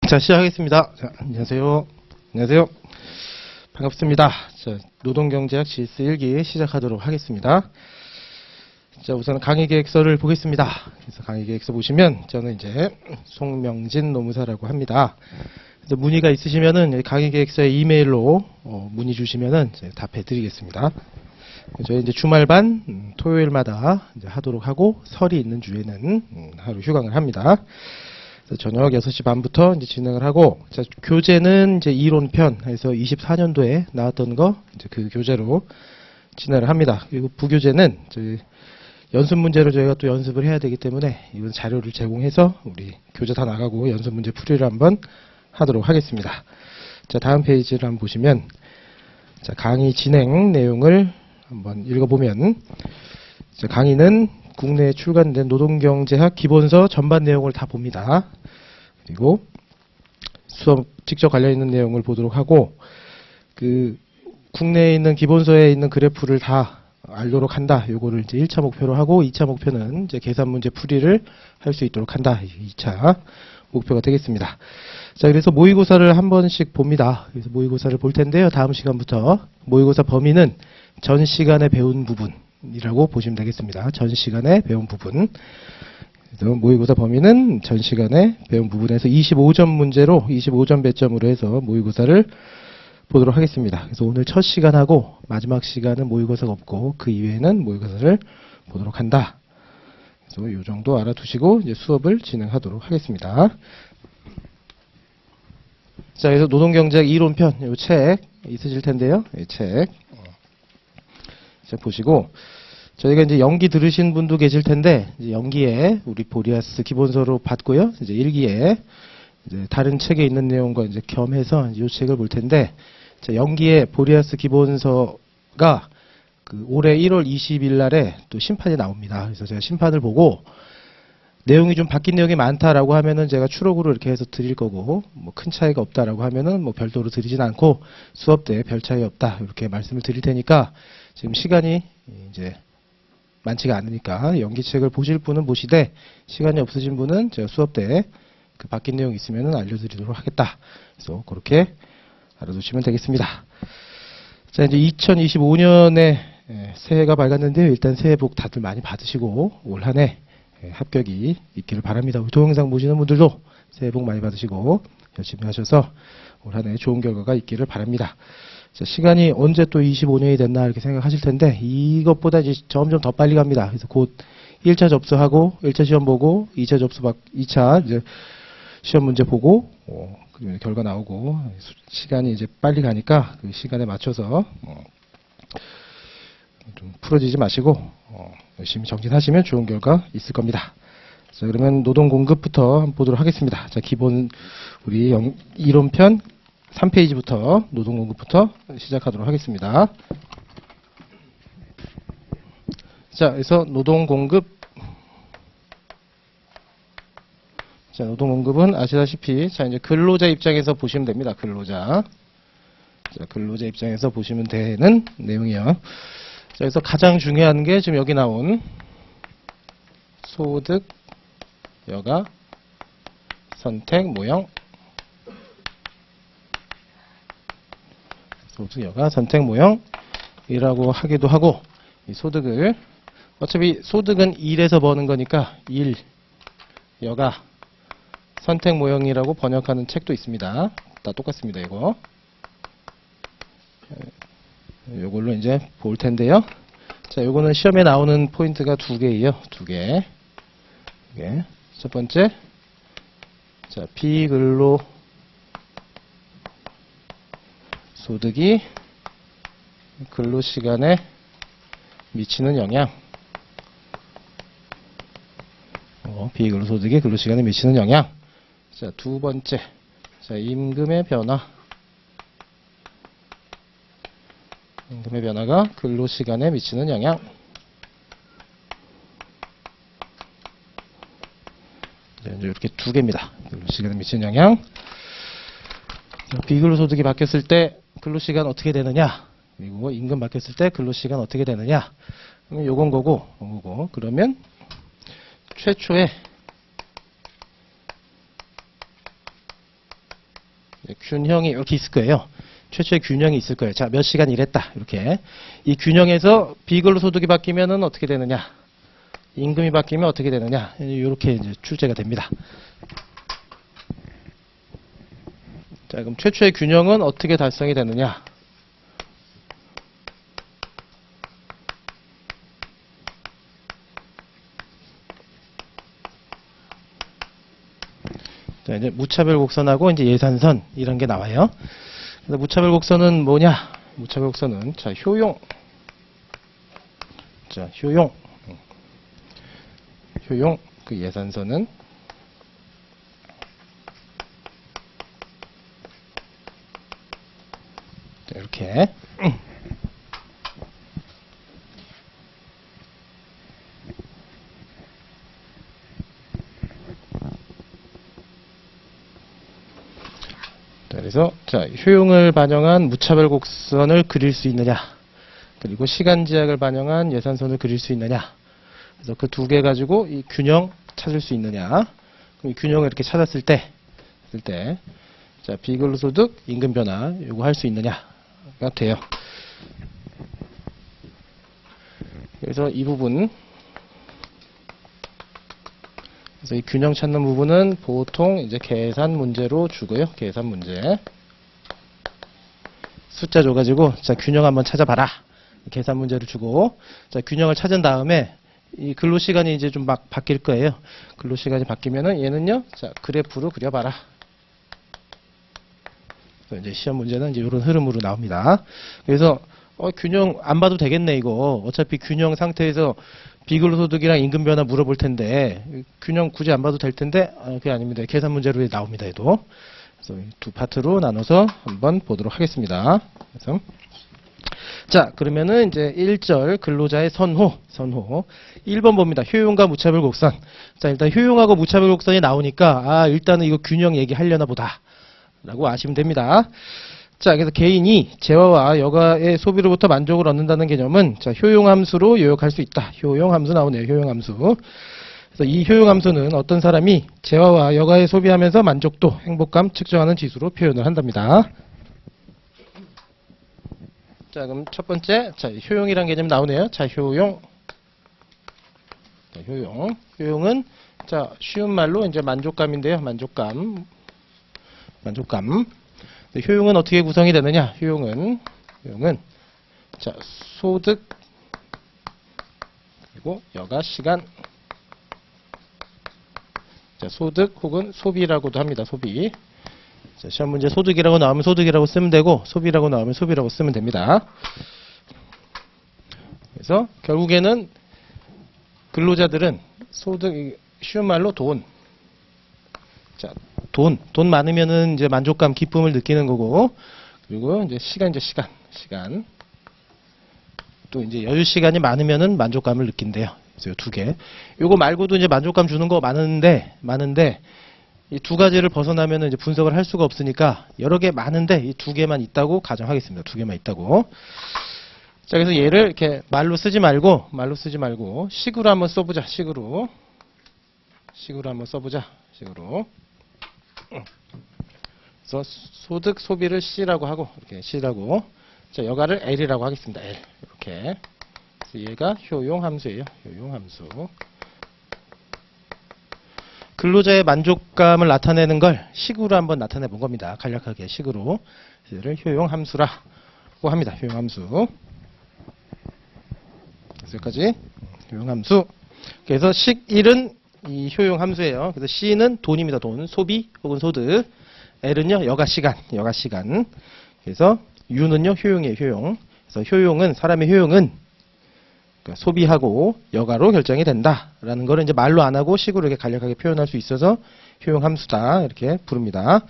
자, 시작하겠습니다. 자, 안녕하세요. 안녕하세요. 반갑습니다. 자, 노동경제학 GS 1기 시작하도록 하겠습니다. 자, 우선 강의계획서를 보겠습니다. 그래서 강의계획서 보시면 저는 이제 송명진 노무사라고 합니다. 그래서 문의가 있으시면은 강의계획서에 이메일로 문의 주시면은 답해 드리겠습니다. 저희 이제 주말반 토요일마다 이제 하도록 하고 설이 있는 주에는 하루 휴강을 합니다. 저녁 6시 반부터 이제 진행을 하고, 자, 교재는 이제 이론편 해서 24년도에 나왔던 거 이제 그 교재로 진행을 합니다. 그리고 부교재는 저희 연습 문제로 저희가 또 연습을 해야 되기 때문에 이번 자료를 제공해서 우리 교재 다 나가고 연습 문제 풀이를 한번 하도록 하겠습니다. 자, 다음 페이지를 한번 보시면, 자, 강의 진행 내용을 한번 읽어보면, 자, 강의는 국내에 출간된 노동경제학 기본서 전반 내용을 다 봅니다. 그리고 수업 직접 관련 있는 내용을 보도록 하고, 그 국내에 있는 기본서에 있는 그래프를 다 알도록 한다. 요거를 이제 1차 목표로 하고, 2차 목표는 이제 계산 문제 풀이를 할 수 있도록 한다. 2차 목표가 되겠습니다. 자, 그래서 모의고사를 한 번씩 봅니다. 그래서 모의고사를 볼 텐데요. 다음 시간부터 모의고사 범위는 전 시간에 배운 부분이라고 보시면 되겠습니다. 전 시간에 배운 부분. 그래서 모의고사 범위는 전 시간에 배운 부분에서 25점 문제로 25점 배점으로 해서 모의고사를 보도록 하겠습니다. 그래서 오늘 첫 시간하고 마지막 시간은 모의고사가 없고 그 이외에는 모의고사를 보도록 한다. 그래서 이 정도 알아두시고 이제 수업을 진행하도록 하겠습니다. 자, 그래서 노동경제학 이론편 이 책 있으실 텐데요. 이 책 자, 보시고, 저희가 이제 연기 들으신 분도 계실 텐데, 이제 연기에 우리 보리아스 기본서로 받고요. 이제 1기에 이제 다른 책에 있는 내용과 이제 겸해서 이 책을 볼 텐데, 자, 연기에 보리아스 기본서가 그 올해 1월 20일 날에 또 심판이 나옵니다. 그래서 제가 심판을 보고 내용이 좀 바뀐 내용이 많다라고 하면은 제가 추록으로 이렇게 해서 드릴 거고, 뭐 큰 차이가 없다라고 하면은 뭐 별도로 드리진 않고 수업 때 별 차이 없다 이렇게 말씀을 드릴 테니까, 지금 시간이 이제 많지가 않으니까 연기책을 보실 분은 보시되 시간이 없으신 분은 제가 수업 때 그 바뀐 내용 있으면은 알려드리도록 하겠다. 그래서 그렇게 알아두시면 되겠습니다. 자, 이제 2025년에 새해가 밝았는데요. 일단 새해 복 다들 많이 받으시고 올 한 해 합격이 있기를 바랍니다. 우리 동영상 보시는 분들도 새해 복 많이 받으시고 열심히 하셔서 올 한 해 좋은 결과가 있기를 바랍니다. 자, 시간이 언제 또 25년이 됐나 이렇게 생각하실 텐데 이것보다 이제 점점 더 빨리 갑니다. 그래서 곧 1차 접수하고 1차 시험 보고 2차 접수 2차 이제 시험 문제 보고 결과 나오고 시간이 이제 빨리 가니까 그 시간에 맞춰서 좀 풀어지지 마시고 열심히 정진하시면 좋은 결과 있을 겁니다. 자, 그러면 노동 공급부터 한번 보도록 하겠습니다. 자, 기본 우리 이론편 3페이지부터 노동 공급부터 시작하도록 하겠습니다. 자, 그래서 노동 공급. 자, 노동 공급은 아시다시피, 자, 이제 근로자 입장에서 보시면 됩니다. 근로자. 자, 근로자 입장에서 보시면 되는 내용이요. 자, 그래서 가장 중요한 게 지금 여기 나온 소득, 여가, 선택, 모형. 소득, 여가, 선택, 모형이라고 하기도 하고, 이 소득을, 어차피 소득은 일에서 버는 거니까, 일, 여가, 선택 모형이라고 번역하는 책도 있습니다. 다 똑같습니다, 이거. 요걸로 이제 볼 텐데요. 자, 요거는 시험에 나오는 포인트가 2개예요. 2개. 첫 번째. 자, 비근로 소득이 근로시간에 미치는 영향. 비근로소득이 근로시간에 미치는 영향. 자, 두 번째. 자, 임금의 변화. 임금의 변화가 근로시간에 미치는 영향. 자, 이제 이렇게 2개입니다. 근로시간에 미치는 영향. 비근로소득이 바뀌었을 때 근로시간 어떻게 되느냐. 그리고 임금 바뀌었을 때 근로시간 어떻게 되느냐. 그러면 요건 거고. 그러면 최초에 균형이 이렇게 있을 거예요. 최초의 균형이 있을 거예요. 자, 몇 시간 일했다. 이렇게. 이 균형에서 비근로소득이 바뀌면은 어떻게 되느냐? 임금이 바뀌면 어떻게 되느냐? 이렇게 이제 출제가 됩니다. 자, 그럼 최초의 균형은 어떻게 달성이 되느냐? 자, 이제 무차별 곡선하고 이제 예산선 이런 게 나와요. 그래서 무차별 곡선은 뭐냐? 무차별 곡선은 자, 효용. 자, 효용. 효용 그 예산선은 자, 이렇게 그래서 자, 효용을 반영한 무차별 곡선을 그릴 수 있느냐, 그리고 시간 제약을 반영한 예산선을 그릴 수 있느냐. 그래서 그 두 개 가지고 이 균형 찾을 수 있느냐. 그럼 이 균형을 이렇게 찾았을 때, 자, 비근로소득, 임금 변화 요거 할 수 있느냐가 돼요. 그래서 이 부분, 그래서 이 균형 찾는 부분은 보통 이제 계산 문제로 주고요. 계산 문제. 숫자 줘가지고, 자, 균형 한번 찾아봐라. 계산 문제를 주고, 자, 균형을 찾은 다음에, 이 근로시간이 이제 좀 막 바뀔 거예요. 근로시간이 바뀌면은 얘는요, 자, 그래프로 그려봐라. 그래서 이제 시험 문제는 이제 이런 흐름으로 나옵니다. 그래서, 균형 안 봐도 되겠네, 이거. 어차피 균형 상태에서 비근로소득이랑 임금 변화 물어볼 텐데 균형 굳이 안 봐도 될 텐데 그게 아닙니다. 계산 문제로 나옵니다. 얘도. 그래서 두 파트로 나눠서 한번 보도록 하겠습니다. 그래서 자, 그러면은 이제 1절 근로자의 선호. 1번 봅니다. 효용과 무차별 곡선. 자, 일단 효용하고 무차별 곡선이 나오니까 일단은 이거 균형 얘기하려나 보다 라고 아시면 됩니다. 자, 그래서 개인이 재화와 여가의 소비로부터 만족을 얻는다는 개념은 자, 효용함수로 요약할 수 있다. 효용함수 나오네요. 효용함수. 그래서 이 효용함수는 어떤 사람이 재화와 여가의 소비하면서 만족도, 행복감 측정하는 지수로 표현을 한답니다. 자, 그럼 첫 번째, 자, 효용이란 개념 나오네요. 자, 효용. 자, 효용. 효용은 자, 쉬운 말로 이제 만족감인데요. 만족감. 효용은 어떻게 구성이 되느냐? 효용은 자, 소득 그리고 여가 시간. 자, 소득 혹은 소비라고도 합니다. 소비. 자, 시험 문제 소득이라고 나오면 소득이라고 쓰면 되고 소비라고 나오면 소비라고 쓰면 됩니다. 그래서 결국에는 근로자들은 소득, 쉬운 말로 돈. 자, 돈 많으면은 이제 만족감, 기쁨을 느끼는 거고, 그리고 이제 시간. 또 이제 여유 시간이 많으면은 만족감을 느낀대요. 그래서 두 개. 요거 말고도 이제 만족감 주는 거 많은데, 이 두 가지를 벗어나면은 이제 분석을 할 수가 없으니까 여러 개 많은데 이 두 개만 있다고 가정하겠습니다. 두 개만 있다고. 자, 그래서 얘를 이렇게 말로 쓰지 말고, 식으로 한번 써보자. 식으로 한번 써보자. 그래서 소득, 소비를 C라고 하고, 이렇게 C라고. 자, 여가를 L이라고 하겠습니다. L. 이렇게. 그래서 얘가 효용함수예요. 효용함수. 근로자의 만족감을 나타내는 걸 식으로 한번 나타내 본 겁니다. 간략하게 식으로. 얘를 효용함수라고 합니다. 효용함수. 여기까지. 효용함수. 그래서 식 1은 이 효용함수예요. 그래서 C는 돈입니다. 돈. 소비 혹은 소득. L은요, 여가시간. 그래서 U는요, 효용이에요. 효용. 그래서 사람의 효용은 그러니까 소비하고 여가로 결정이 된다라는 거를 이제 말로 안 하고 식으로 이렇게 간략하게 표현할 수 있어서 효용함수다 이렇게 부릅니다.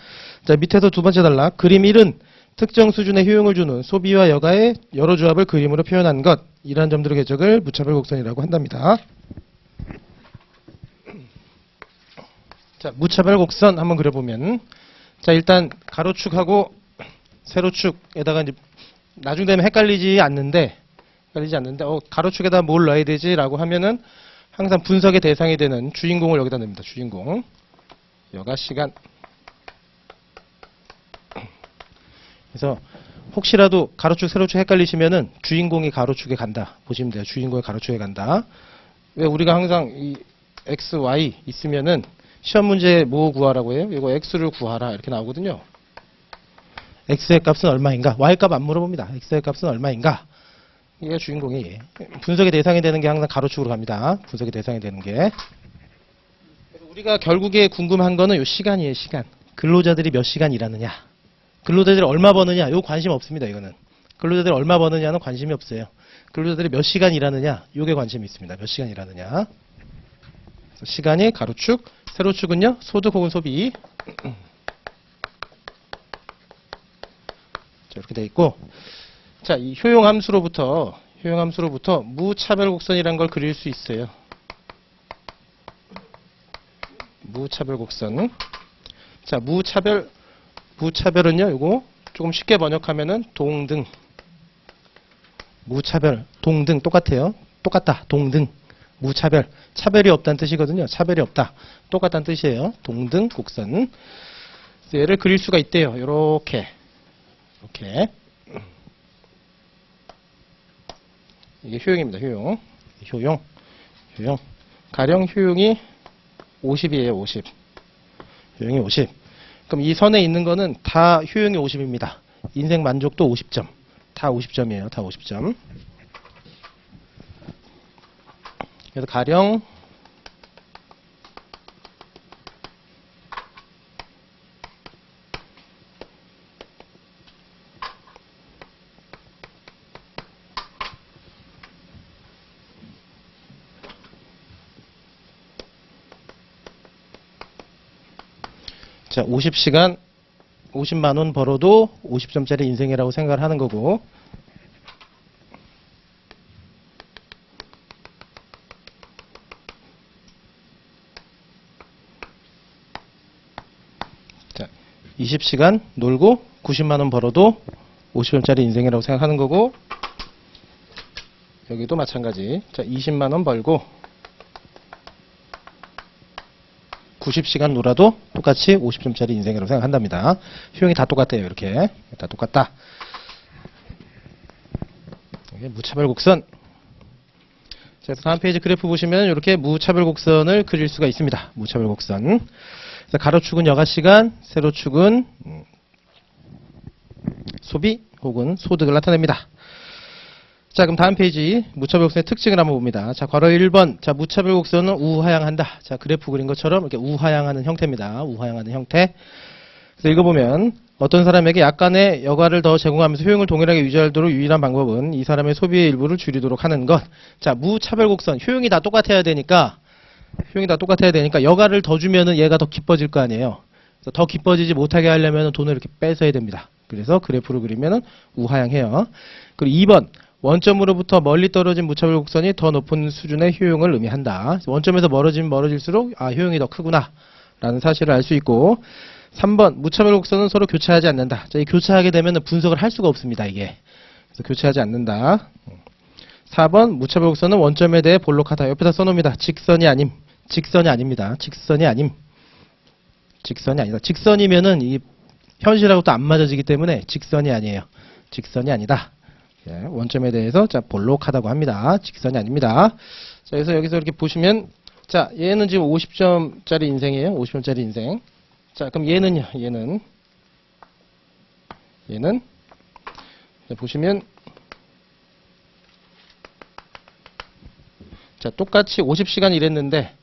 자, 밑에서 두 번째 단락. 그림 1은 특정 수준의 효용을 주는 소비와 여가의 여러 조합을 그림으로 표현한 것. 이러한 점들의 궤적을 무차별 곡선이라고 한답니다. 자, 무차별 곡선 한번 그려보면, 자, 일단 가로축하고 세로축에다가 이제 나중 되면 헷갈리지 않는데 가로축에다 뭘 넣어야 되지라고 하면은 항상 분석의 대상이 되는 주인공을 여기다 넣습니다. 주인공. 여가 시간. 그래서 혹시라도 가로축, 세로축 헷갈리시면은 주인공이 가로축에 간다. 보시면 돼요. 주인공이 가로축에 간다. 왜 우리가 항상 이 x, y 있으면은 시험 문제에 뭐 구하라고 해요? 이거 x를 구하라 이렇게 나오거든요. x의 값은 얼마인가? y 값 안 물어봅니다. x의 값은 얼마인가? 이게 주인공이 분석의 대상이 되는 게 항상 가로축으로 갑니다. 분석의 대상이 되는 게. 그래서 우리가 결국에 궁금한 거는 요 시간이에요. 시간. 근로자들이 몇 시간 일하느냐. 근로자들이 얼마 버느냐. 요 관심 없습니다. 이거는. 근로자들이 얼마 버느냐는 관심이 없어요. 근로자들이 몇 시간 일하느냐. 요게 관심이 있습니다. 몇 시간 일하느냐. 그래서 시간이 가로축, 세로축은요. 소득 혹은 소비. 자, 이렇게 돼 있고. 자, 이 효용함수로부터 무차별 곡선이란 걸 그릴 수 있어요. 무차별 곡선. 자, 무차별은요, 요거 조금 쉽게 번역하면은 동등. 무차별, 동등 똑같아요. 똑같다, 동등. 무차별. 차별이 없다는 뜻이거든요. 차별이 없다. 똑같다는 뜻이에요. 동등 곡선. 얘를 그릴 수가 있대요. 요렇게. 이렇게. 이게 효용입니다. 효용. 가령 효용이 50이에요. 50. 효용이 50. 그럼 이 선에 있는 거는 다 효용이 50입니다. 인생 만족도 50점. 다 50점이에요. 다 50점. 그래서 가령 자, 50시간 50만 원 벌어도 50점짜리 인생이라고 생각을 하는 거고. 자, 20시간 놀고 90만 원 벌어도 50점짜리 인생이라고 생각하는 거고. 여기도 마찬가지. 자, 20만 원 벌고 90시간 놀아도 똑같이 50점짜리 인생이라고 생각한답니다. 효용이 다 똑같아요. 이렇게. 다 똑같다. 이게 무차별 곡선. 자, 다음 페이지 그래프 보시면 이렇게 무차별 곡선을 그릴 수가 있습니다. 무차별 곡선. 그래서 가로축은 여가시간, 세로축은 소비 혹은 소득을 나타냅니다. 자, 그럼 다음 페이지 무차별 곡선의 특징을 한번 봅니다. 자, 괄호 1번. 자, 무차별 곡선은 우하향한다. 자, 그래프 그린 것처럼 이렇게 우하향하는 형태입니다. 우하향하는 형태. 그래서 읽어보면 어떤 사람에게 약간의 여가를 더 제공하면서 효용을 동일하게 유지하도록 유일한 방법은 이 사람의 소비의 일부를 줄이도록 하는 것. 자, 무차별 곡선. 효용이 다 똑같아야 되니까 여가를 더 주면은 얘가 더 기뻐질 거 아니에요. 그래서 더 기뻐지지 못하게 하려면 돈을 이렇게 뺏어야 됩니다. 그래서 그래프를 그리면은 우하향해요. 그리고 2번. 원점으로부터 멀리 떨어진 무차별 곡선이 더 높은 수준의 효용을 의미한다. 원점에서 멀어지면 멀어질수록 효용이 더 크구나 라는 사실을 알 수 있고. 3번 무차별 곡선은 서로 교차하지 않는다. 자, 이 교차하게 되면 분석을 할 수가 없습니다. 이게. 그래서 교차하지 않는다. 4번 무차별 곡선은 원점에 대해 볼록하다. 옆에다 써놓습니다. 직선이 아닙니다. 직선이 아니다. 직선이면은 이 현실하고 또 안 맞아지기 때문에 직선이 아니에요. 직선이 아니다. 원점에 대해서 자, 볼록하다고 합니다. 직선이 아닙니다. 자, 그래서 여기서 이렇게 보시면 자, 얘는 지금 50점짜리 인생이에요. 50점짜리 인생. 자, 그럼 얘는요. 얘는 자, 보시면 자, 똑같이 50시간 일했는데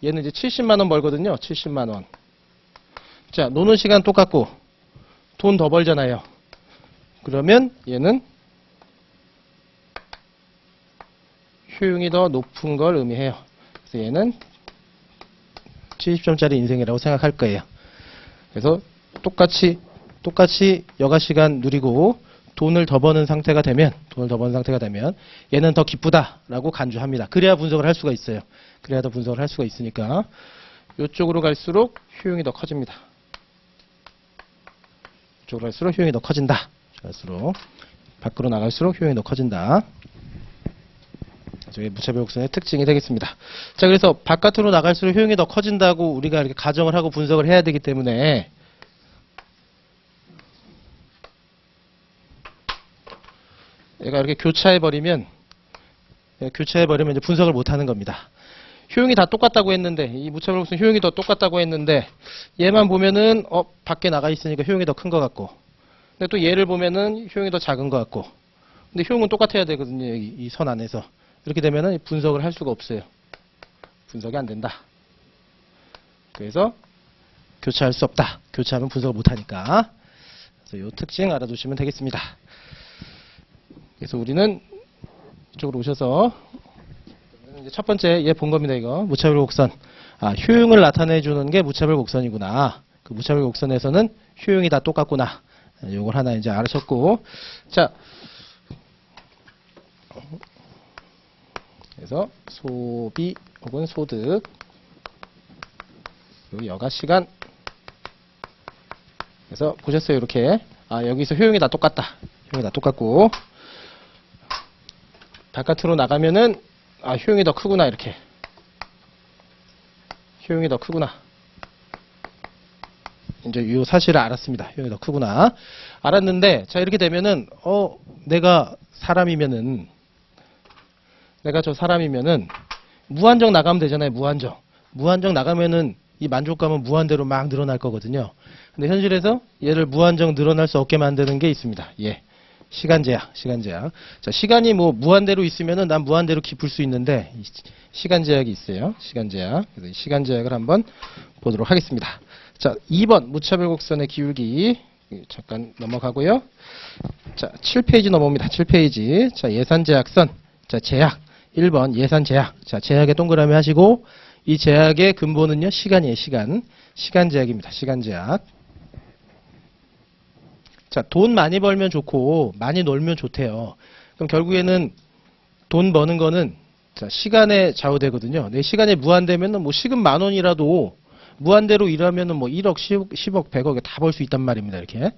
얘는 이제 70만 원 벌거든요. 70만 원. 자, 노는 시간 똑같고 돈 더 벌잖아요. 그러면 얘는 효용이 더 높은 걸 의미해요. 그래서 얘는 70점짜리 인생이라고 생각할 거예요. 그래서 똑같이 여가시간 누리고 돈을 더 버는 상태가 되면 얘는 더 기쁘다라고 간주합니다. 그래야 분석을 할 수가 있어요. 그래야 더 분석을 할 수가 있으니까 이쪽으로 갈수록 효용이 더 커집니다. 이쪽으로 갈수록 효용이 더 커진다. 갈수록 밖으로 나갈수록 효용이 더 커진다. 저희 무차별 곡선의 특징이 되겠습니다. 자, 그래서 바깥으로 나갈수록 효용이 더 커진다고 우리가 이렇게 가정을 하고 분석을 해야 되기 때문에 얘가 이렇게 교차해버리면 이제 분석을 못하는 겁니다. 효용이 다 똑같다고 했는데, 이 무차별 곡선 효용이 더 똑같다고 했는데, 얘만 보면은 밖에 나가 있으니까 효용이 더 큰 것 같고, 근데 또 얘를 보면은 효용이 더 작은 것 같고, 근데 효용은 똑같아야 되거든요. 이 선 안에서. 이렇게 되면은 분석을 할 수가 없어요. 분석이 안 된다. 그래서 교차할 수 없다. 교차하면 분석을 못하니까. 그래서 이 특징 알아두시면 되겠습니다. 그래서 우리는 이쪽으로 오셔서 이제 첫 번째 얘 본 겁니다. 이거 무차별 곡선. 효용을 나타내 주는 게 무차별 곡선이구나. 그 무차별 곡선에서는 효용이 다 똑같구나. 요걸 하나 이제 알아셨고, 자, 그래서 소비 혹은 소득, 그리고 여가 시간. 그래서 보셨어요, 이렇게. 여기서 효용이 다 똑같다. 효용이 다 똑같고, 바깥으로 나가면은 효용이 더 크구나. 이렇게 효용이 더 크구나. 이제 이 사실을 알았습니다. 효용이 더 크구나. 알았는데, 자, 이렇게 되면은 내가 저 사람이면은 무한정 나가면 되잖아요. 무한정 나가면은 이 만족감은 무한대로 막 늘어날 거거든요. 근데 현실에서 얘를 무한정 늘어날 수 없게 만드는 게 있습니다. 시간 제약. 자, 시간이 뭐 무한대로 있으면은 난 무한대로 깊을 수 있는데, 시간 제약이 있어요. 시간 제약. 그래서 이 시간 제약을 한번 보도록 하겠습니다. 자, 2번 무차별 곡선의 기울기. 잠깐 넘어가고요. 자, 7페이지 넘어옵니다. 7페이지. 자, 예산 제약선. 자, 제약. 1번 예산 제약. 자, 제약에 동그라미 하시고, 이 제약의 근본은요, 시간이에요. 시간 제약입니다. 시간 제약. 자, 돈 많이 벌면 좋고 많이 놀면 좋대요. 그럼 결국에는 돈 버는 거는 시간에 좌우되거든요. 내 시간이 무한되면은 뭐 시급 10,000원이라도 무한대로 일하면은 뭐 1억, 10억, 100억에 다 벌 수 있단 말입니다. 이렇게.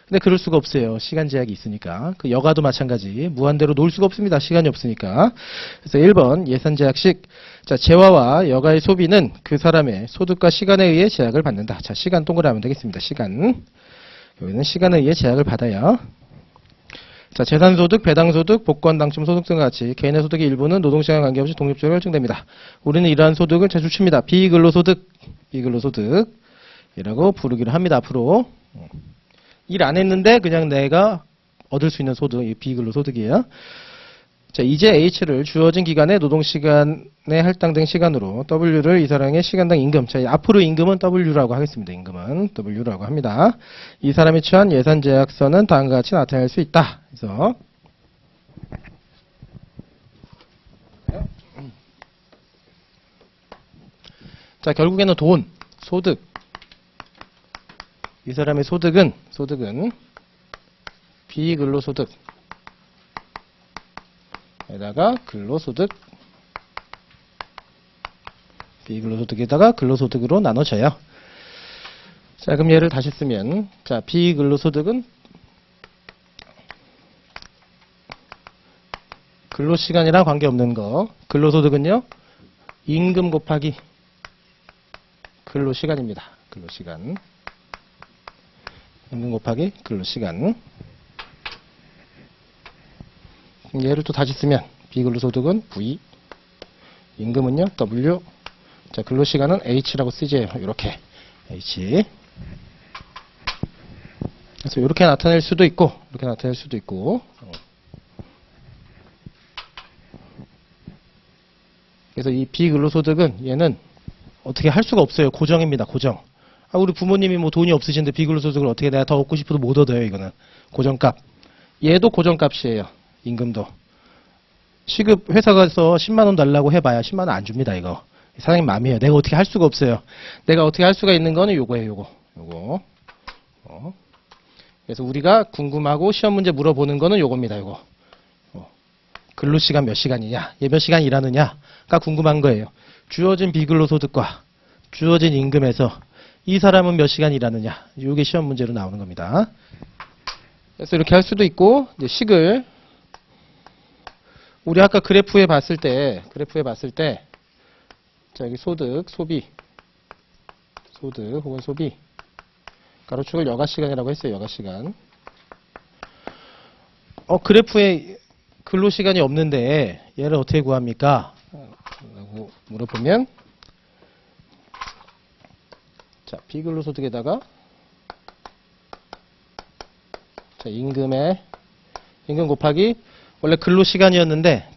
근데 그럴 수가 없어요. 시간 제약이 있으니까. 그 여가도 마찬가지. 무한대로 놀 수가 없습니다. 시간이 없으니까. 그래서 1번 예산 제약식. 자, 재화와 여가의 소비는 그 사람의 소득과 시간에 의해 제약을 받는다. 자, 시간 동그라미 하면 되겠습니다. 시간. 여기는 시간에 의해 제약을 받아요. 자, 재산소득, 배당소득, 복권당첨 소득 등과 같이 개인의 소득의 일부는 노동시간 관계없이 독립적으로 결정됩니다. 우리는 이러한 소득을 제출칩니다. 비근로소득이라고 부르기로 합니다. 앞으로. 일 안 했는데 그냥 내가 얻을 수 있는 소득, 이 비근로소득이에요. 자, 이제 H를 주어진 기간의 노동시간에 할당된 시간으로 W를 이 사람의 시간당 임금, 자, 앞으로 임금은 W라고 하겠습니다. 임금은 W라고 합니다. 이 사람이 취한 예산 제약선은 다음과 같이 나타낼 수 있다. 그래서 자, 결국에는 돈, 소득. 이 사람의 소득은 비근로소득 에다가 근로소득, 비근로소득에다가 근로소득으로 나눠져요. 자, 그럼 얘를 다시 쓰면, 자, 비근로소득은 근로시간이랑 관계없는 거, 근로소득은요, 임금 곱하기 근로시간입니다. 근로시간. 임금 곱하기 근로시간. 얘를 또 다시 쓰면 비근로소득은 V, 임금은요 W, 자, 근로시간은 H라고 쓰죠. 이렇게 H. 그래서 이렇게 나타낼 수도 있고 이렇게 나타낼 수도 있고. 그래서 이 비근로소득은 얘는 어떻게 할 수가 없어요. 고정입니다. 고정. 우리 부모님이 뭐 돈이 없으신데 비근로소득을 어떻게 내가 더 얻고 싶어도 못 얻어요. 이거는 고정값. 얘도 고정값이에요. 임금도. 시급 회사 가서 10만 원 달라고 해봐야 10만 원 안 줍니다. 이거 사장님 마음이에요. 내가 어떻게 할 수가 없어요. 내가 어떻게 할 수가 있는 거는 요거예요. 요거. 그래서 우리가 궁금하고 시험 문제 물어보는 거는 요겁니다. 요거. 근로시간 몇 시간이냐, 얘 몇 시간 일하느냐가 궁금한 거예요. 주어진 비근로소득과 주어진 임금에서 이 사람은 몇 시간 일하느냐, 요게 시험 문제로 나오는 겁니다. 그래서 이렇게 할 수도 있고, 이제 식을 우리 아까 그래프에 봤을 때, 자, 여기 소득, 소비, 소득 혹은 소비, 가로축을 여가시간이라고 했어요. 여가시간. 그래프에 근로시간이 없는데 얘를 어떻게 구합니까? 라고 물어보면 자, 비근로소득에다가 자, 임금 곱하기 원래 근로시간이었는데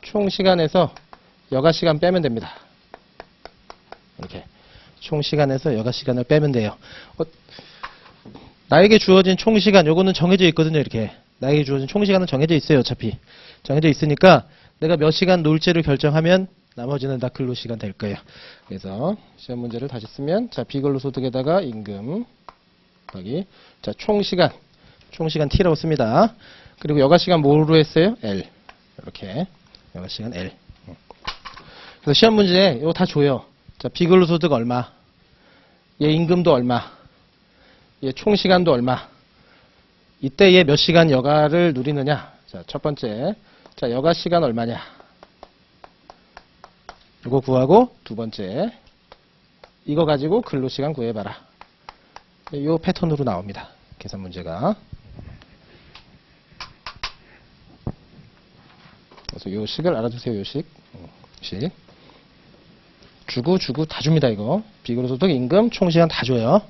총 시간에서 여가시간 빼면 됩니다. 이렇게 총 시간에서 여가시간을 빼면 돼요. 나에게 주어진 총 시간 요거는 정해져 있거든요. 이렇게 나에게 주어진 총 시간은 정해져 있어요. 어차피 정해져 있으니까 내가 몇 시간 놀지를 결정하면 나머지는 다 근로시간 될 거예요. 그래서 시험 문제를 다시 쓰면 자, 비근로소득에다가 임금 곱하기 자, 총 시간 T라고 씁니다. 그리고 여가시간 뭐로 했어요? L. 이렇게 여가시간 L. 그래서 시험 문제에 이거 다 줘요. 자, 비근로소득 얼마, 얘 임금도 얼마, 얘 총 시간도 얼마, 이때 얘 몇 시간 여가를 누리느냐. 자, 첫 번째, 자, 여가 시간 얼마냐. 이거 구하고 두 번째, 이거 가지고 근로시간 구해봐라. 이 패턴으로 나옵니다. 계산 문제가. 그래서 요 식을 알아두세요. 요 식. 주고 다 줍니다. 이거 비근로소득 임금 총 시간 다 줘요.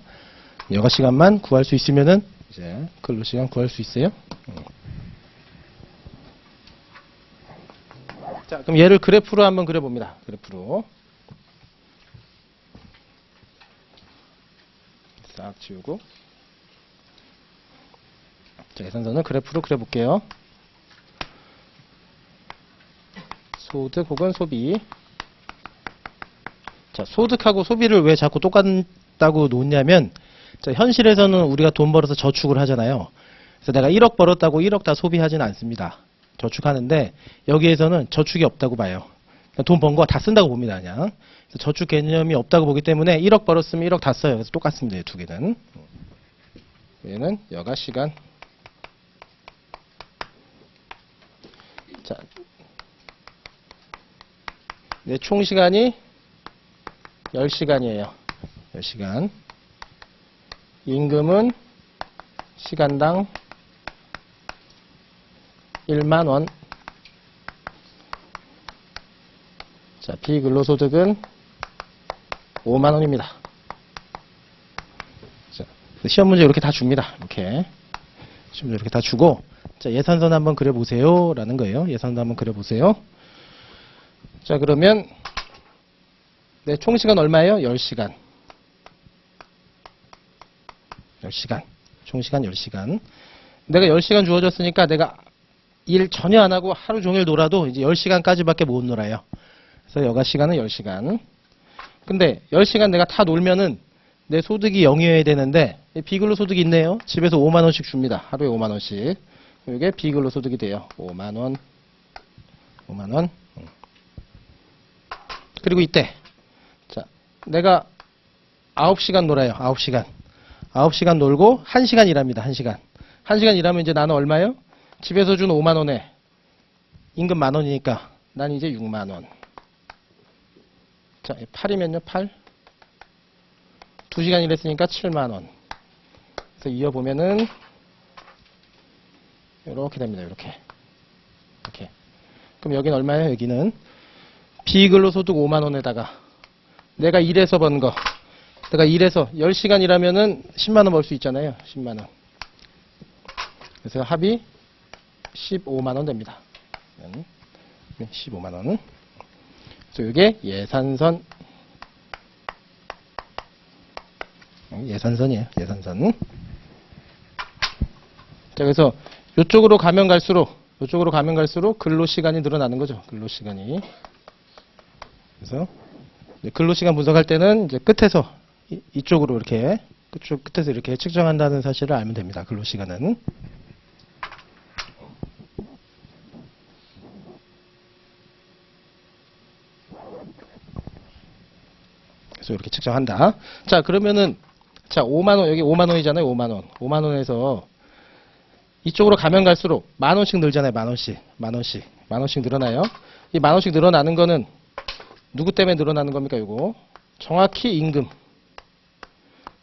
여가 시간만 구할 수 있으면은 이제 근로시간 구할 수 있어요. 자, 그럼 얘를 그래프로 한번 그려봅니다. 그래프로 싹 지우고 자, 계산서는 그래프로 그려볼게요. 소득 혹은 소비. 자, 소득하고 소비를 왜 자꾸 똑같다고 놓냐면 자, 현실에서는 우리가 돈 벌어서 저축을 하잖아요. 그래서 내가 1억 벌었다고 1억 다 소비하지는 않습니다. 저축하는데 여기에서는 저축이 없다고 봐요. 돈 번 거 다 쓴다고 봅니다. 그냥. 그래서 저축 개념이 없다고 보기 때문에 1억 벌었으면 1억 다 써요. 그래서 똑같습니다. 이 두 개는. 얘는 여가 시간. 자, 내 총 시간이 10시간이에요. 10시간. 임금은 시간당 1만 원. 자, 비근로소득은 5만 원입니다. 자, 시험 문제 이렇게 다 줍니다. 이렇게. 시험 문제 이렇게 다 주고, 자, 예산선 한번 그려보세요. 라는 거예요. 예산도 한번 그려보세요. 자, 그러면, 내 총 시간 얼마예요? 10시간. 10시간. 총 시간 10시간. 내가 10시간 주어졌으니까 내가 일 전혀 안 하고 하루 종일 놀아도 이제 10시간까지밖에 못 놀아요. 그래서 여가 시간은 10시간. 근데 10시간 내가 다 놀면은 내 소득이 0이어야 되는데 비근로 소득이 있네요. 집에서 5만 원씩 줍니다. 하루에 5만 원씩. 이게 비근로 소득이 돼요. 5만 원. 5만 원. 그리고 이때 자, 내가 9시간 놀아요. 9시간. 9시간 놀고 1시간 일합니다. 1시간. 1시간 일하면 이제 나는 얼마예요? 집에서 준 5만 원에 임금 만 원이니까 난 이제 6만 원. 자, 8이면요, 8. 2시간 일했으니까 7만 원. 그래서 이어보면은 이렇게 됩니다. 이렇게. 이렇게. 그럼 여기는 얼마예요? 여기는 비근로소득 5만 원에다가 내가 일해서 번 거. 내가 일해서 10시간 일하면은 10만 원 벌 수 있잖아요. 10만 원. 그래서 합이 15만 원 됩니다. 15만 원. 그래서 이게 예산선. 예산선이에요. 예산선. 자, 그래서 이쪽으로 가면 갈수록 근로시간이 늘어나는 거죠. 근로시간이. 그래서 근로시간 분석할 때는 이제 끝에서 이쪽으로 이렇게 끝에서 이렇게 측정한다는 사실을 알면 됩니다. 근로시간은. 그래서 이렇게 측정한다. 자, 그러면은 자, 5만 원, 여기 5만 원이잖아요. 5만 원. 5만 원에서 이쪽으로 가면 갈수록 만 원씩 늘잖아요. 만 원씩. 만 원씩. 만 원씩 늘어나요. 이 만 원씩 늘어나는 거는 누구 때문에 늘어나는 겁니까? 요거. 정확히 임금.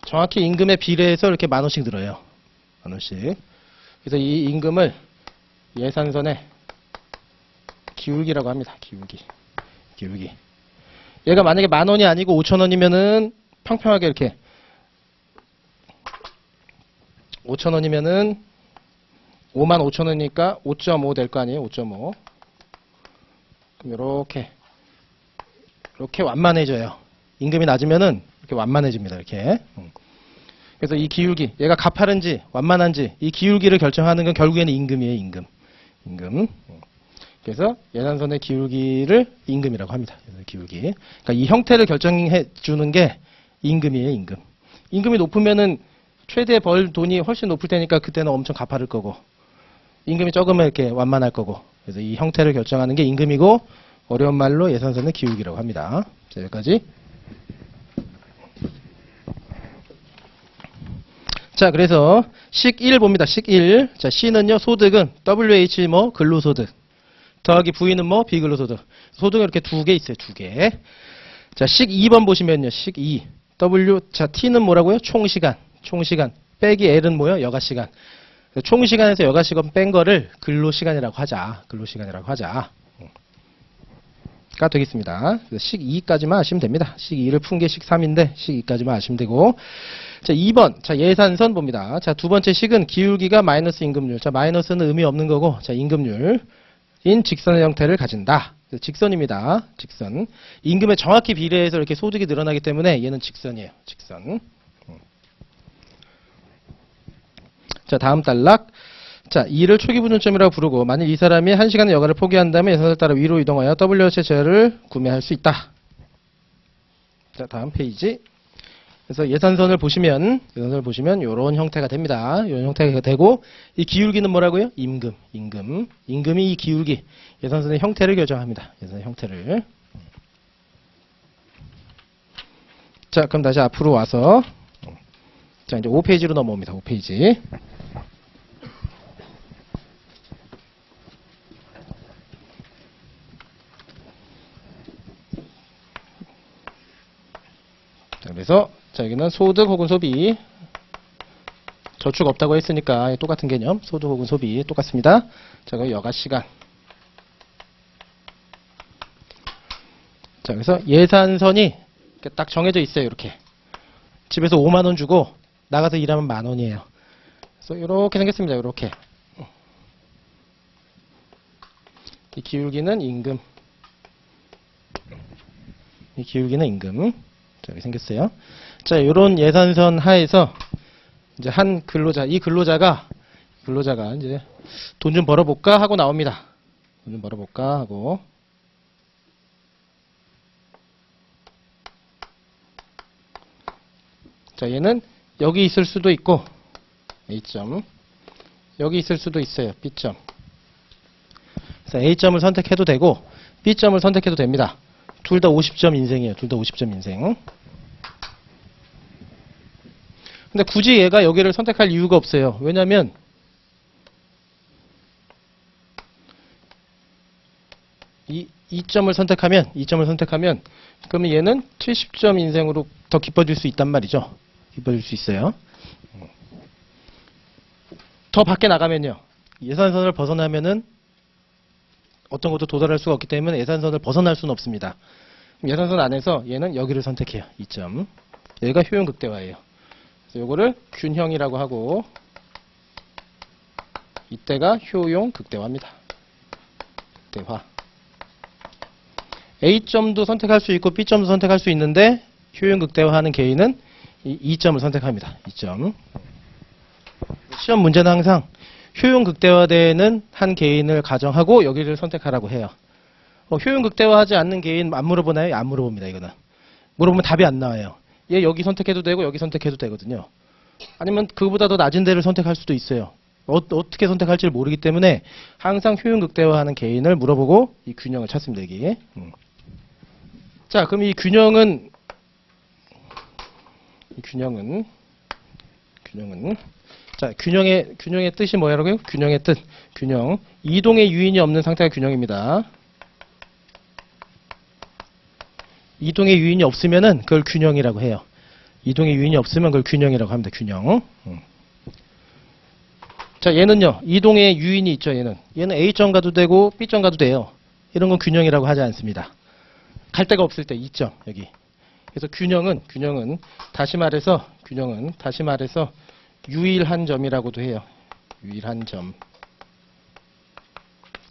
정확히 임금에 비례해서 이렇게 만 원씩 늘어요. 만 원씩. 그래서 이 임금을 예산선의 기울기라고 합니다. 기울기. 얘가 만약에 10,000원이 아니고 5,000원이면은 평평하게 이렇게 5,000원이면은 55,000원이니까 5.5 될 거 아니에요. 5.5. 그럼 이렇게 완만해져요. 임금이 낮으면은 이렇게 완만해집니다. 이렇게. 그래서 이 기울기, 얘가 가파른지 완만한지 이 기울기를 결정하는 건 결국에는 임금이에요. 임금. 그래서 예산선의 기울기를 임금이라고 합니다. 기울기. 그러니까 이 형태를 결정해 주는 게 임금이에요. 임금이 높으면은 최대 벌 돈이 훨씬 높을 테니까 그때는 엄청 가파를 거고, 임금이 적으면 이렇게 완만할 거고. 그래서 이 형태를 결정하는 게 임금이고, 어려운 말로 예산선의 기울기라고 합니다. 자, 여기까지. 자, 그래서 식 1 봅니다. 식 1. 자, C는요, 소득은 WH 근로소득. 더하기 V는 비근로소득. 소득은 이렇게 두 개 있어요. 두 개. 자, 식 2번 보시면요. 식 2. 자, T는 뭐라고요? 총시간. 빼기 L은 뭐예요? 여가시간. 총시간에서 여가시간 뺀 거를 근로시간이라고 하자. 가 되겠습니다. 식 2까지만 아시면 됩니다. 식 2를 푼 게 식 3인데 식 2까지만 아시면 되고. 자, 2번. 자, 예산선 봅니다. 자, 두 번째 식은 기울기가 마이너스 임금률. 자, 마이너스는 의미 없는 거고, 자, 임금률인 직선의 형태를 가진다. 직선입니다. 직선. 임금에 정확히 비례해서 이렇게 소득이 늘어나기 때문에 얘는 직선이에요. 직선. 자, 다음 단락. 자, 2를 초기 분준점이라고 부르고, 만일 이 사람이 1시간의 여가를 포기한다면 예산선을 따라 위로 이동하여 WH의 제어를 구매할 수 있다. 자, 다음 페이지. 그래서 예산선을 보시면 이런 형태가 됩니다. 이런 형태가 되고, 이 기울기는 뭐라고요? 임금이 이 기울기, 예산선의 형태를 결정합니다. 예산선의 형태를. 자, 그럼 다시 앞으로 와서, 자, 이제 5페이지로 넘어옵니다. 5페이지. 자, 그래서 자, 여기는 소득 혹은 소비. 저축 없다고 했으니까 똑같은 개념. 소득 혹은 소비 똑같습니다. 자, 그럼 여가시간. 자, 그래서 예산선이 이렇게 딱 정해져 있어요. 이렇게. 집에서 5만 원 주고 나가서 일하면 10,000원이에요. 그래서 이렇게 생겼습니다. 이렇게. 이 기울기는 임금. 자, 여기 생겼어요. 자, 이런 예산선 하에서 이제 한 근로자, 이 근로자가 이제 돈 좀 벌어볼까 하고 나옵니다. 돈 좀 벌어볼까 하고. 자, 얘는 여기 있을 수도 있고, A점. 여기 있을 수도 있어요. B점. 그래서 A점을 선택해도 되고, B점을 선택해도 됩니다. 둘 다 50점 인생이에요. 둘 다 50점 인생. 근데 굳이 얘가 여기를 선택할 이유가 없어요. 왜냐면 이 점을 선택하면 그러면 얘는 70점 인생으로 더 깊어질 수 있단 말이죠. 깊어질 수 있어요. 더 밖에 나가면요. 예산선을 벗어나면은 어떤 것도 도달할 수가 없기 때문에 예산선을 벗어날 수는 없습니다. 예산선 안에서 얘는 여기를 선택해요. 2점. 얘가 효용 극대화예요. 그래서 요거를 균형이라고 하고, 이때가 효용 극대화입니다. 극대화. A점도 선택할 수 있고 B점도 선택할 수 있는데 효용 극대화하는 개인은 이 2점을 선택합니다. 2점. 시험 문제는 항상 효용 극대화되는 한 개인을 가정하고 여기를 선택하라고 해요. 효용 극대화하지 않는 개인 안 물어보나요? 안 물어봅니다. 이거는. 물어보면 답이 안 나와요. 얘 여기 선택해도 되고 여기 선택해도 되거든요. 아니면 그보다 더 낮은 데를 선택할 수도 있어요. 어떻게 선택할지를 모르기 때문에 항상 효용 극대화하는 개인을 물어보고 이 균형을 찾습니다. 여기. 자, 그럼 이 균형은 자, 균형의 뜻이 뭐라고요? 균형의 뜻. 균형. 이동의 유인이 없는 상태가 균형입니다. 이동의 유인이 없으면은 그걸 균형이라고 해요. 이동의 유인이 없으면 그걸 균형이라고 합니다. 균형. 자, 얘는요. 이동의 유인이 있죠, 얘는. 얘는 A점 가도 되고 B점 가도 돼요. 이런 건 균형이라고 하지 않습니다. 갈 데가 없을 때 2점, 여기. 그래서 균형은 다시 말해서 유일한 점이라고도 해요. 유일한 점.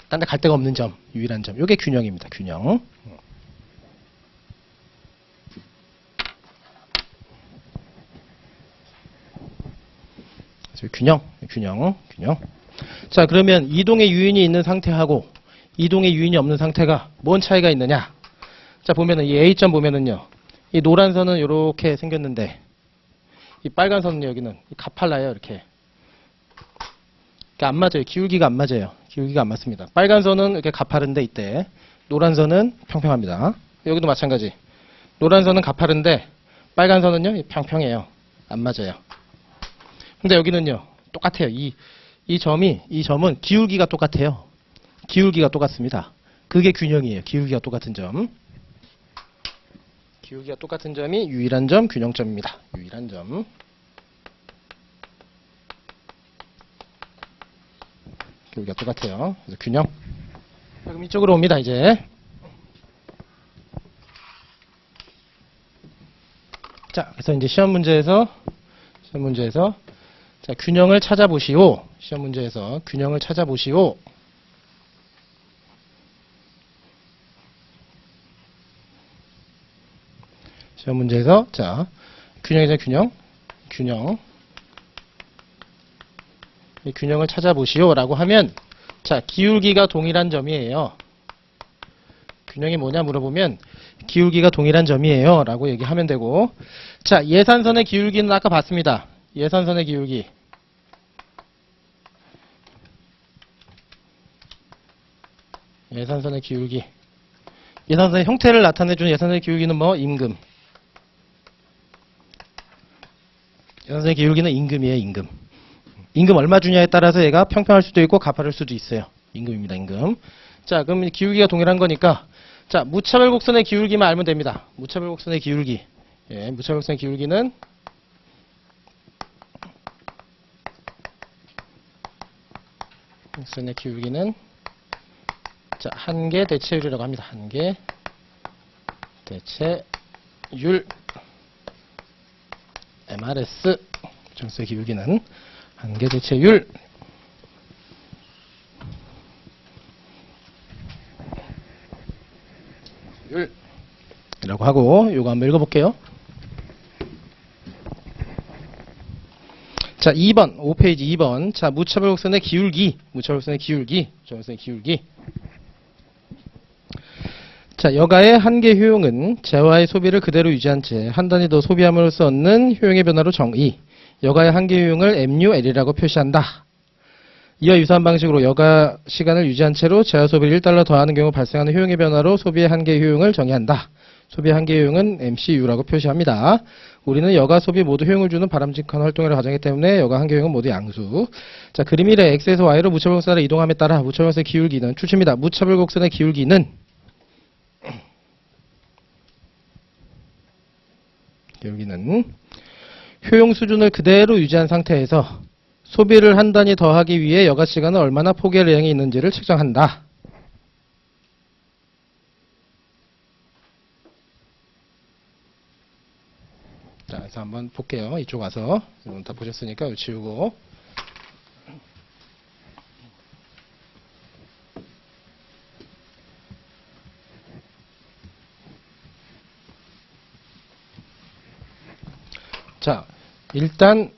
딴 데 갈 데가 없는 점, 유일한 점. 이게 균형입니다. 균형. 균형. 자, 그러면 이동의 유인이 있는 상태하고 이동의 유인이 없는 상태가 뭔 차이가 있느냐? 자, 보면은 이 A점 보면은요. 이 노란 선은 이렇게 생겼는데 이 빨간 선은 여기는 가팔라요, 이렇게. 안 맞아요. 기울기가 안 맞아요. 기울기가 안 맞습니다. 빨간 선은 이렇게 가파른데 이때 노란 선은 평평합니다. 여기도 마찬가지. 노란 선은 가파른데 빨간 선은요 평평해요. 안 맞아요. 근데 여기는요 똑같아요. 이 점은 기울기가 똑같아요. 기울기가 똑같습니다. 그게 균형이에요. 기울기가 똑같은 점. 기울기가 똑같은 점이 유일한 점, 균형점입니다. 유일한 점. 기울기가 똑같아요. 그래서 균형. 자, 그럼 이쪽으로 옵니다, 이제. 자, 그래서 이제 시험 문제에서 자, 균형을 찾아보시오. 시험 문제에서 균형을 찾아보시오. 시험 문제에서 자, 균형이죠, 균형. 이 균형을 찾아보시오라고 하면 자, 기울기가 동일한 점이에요. 균형이 뭐냐 물어보면 기울기가 동일한 점이에요 라고 얘기하면 되고, 자, 예산선의 기울기는 아까 봤습니다. 예산선의 기울기. 예산선의 형태를 나타내주는 예산선의 기울기는 뭐? 임금. 예산선의 기울기는 임금이에요, 임금. 임금 얼마 주냐에 따라서 얘가 평평할 수도 있고 가파를 수도 있어요. 임금입니다, 임금. 자, 그럼 기울기가 동일한 거니까 자, 무차별 곡선의 기울기만 알면 됩니다. 무차별 곡선의 기울기. 예, 무차별 곡선의 기울기는 자, 한계 대체율이라고 합니다. 한계 대체율 MRS 정수의 기울기는 한계 대체율 이라고 하고, 요거 한번 읽어볼게요. 자, 2번 5페이지 2번. 자, 무차별 곡선의 기울기. 자, 여가의 한계 효용은 재화의 소비를 그대로 유지한 채 한 단위 더 소비함으로써 얻는 효용의 변화로 정의. 여가의 한계 효용을 MUL이라고 표시한다. 이와 유사한 방식으로 여가 시간을 유지한 채로 재화 소비를 1달러 더하는 경우 발생하는 효용의 변화로 소비의 한계 효용을 정의한다. 소비의 한계 효용은 MCU라고 표시합니다. 우리는 여가 소비 모두 효용을 주는 바람직한 활동이라고 가정하기 때문에 여가 한계 효용은 모두 양수. 자, 그림 1에 X에서 Y로 무차별 곡선을 이동함에 따라 무차별 곡선의 기울기는 출처입니다. 무차별 곡선의 기울기는 효용 수준을 그대로 유지한 상태에서 소비를 한 단위 더하기 위해 여가 시간은 얼마나 포기할 의향이 있는지를 측정한다. 자, 그래서 한번 볼게요. 이쪽 와서. 이건 다 보셨으니까 이거 지우고. 자, 일단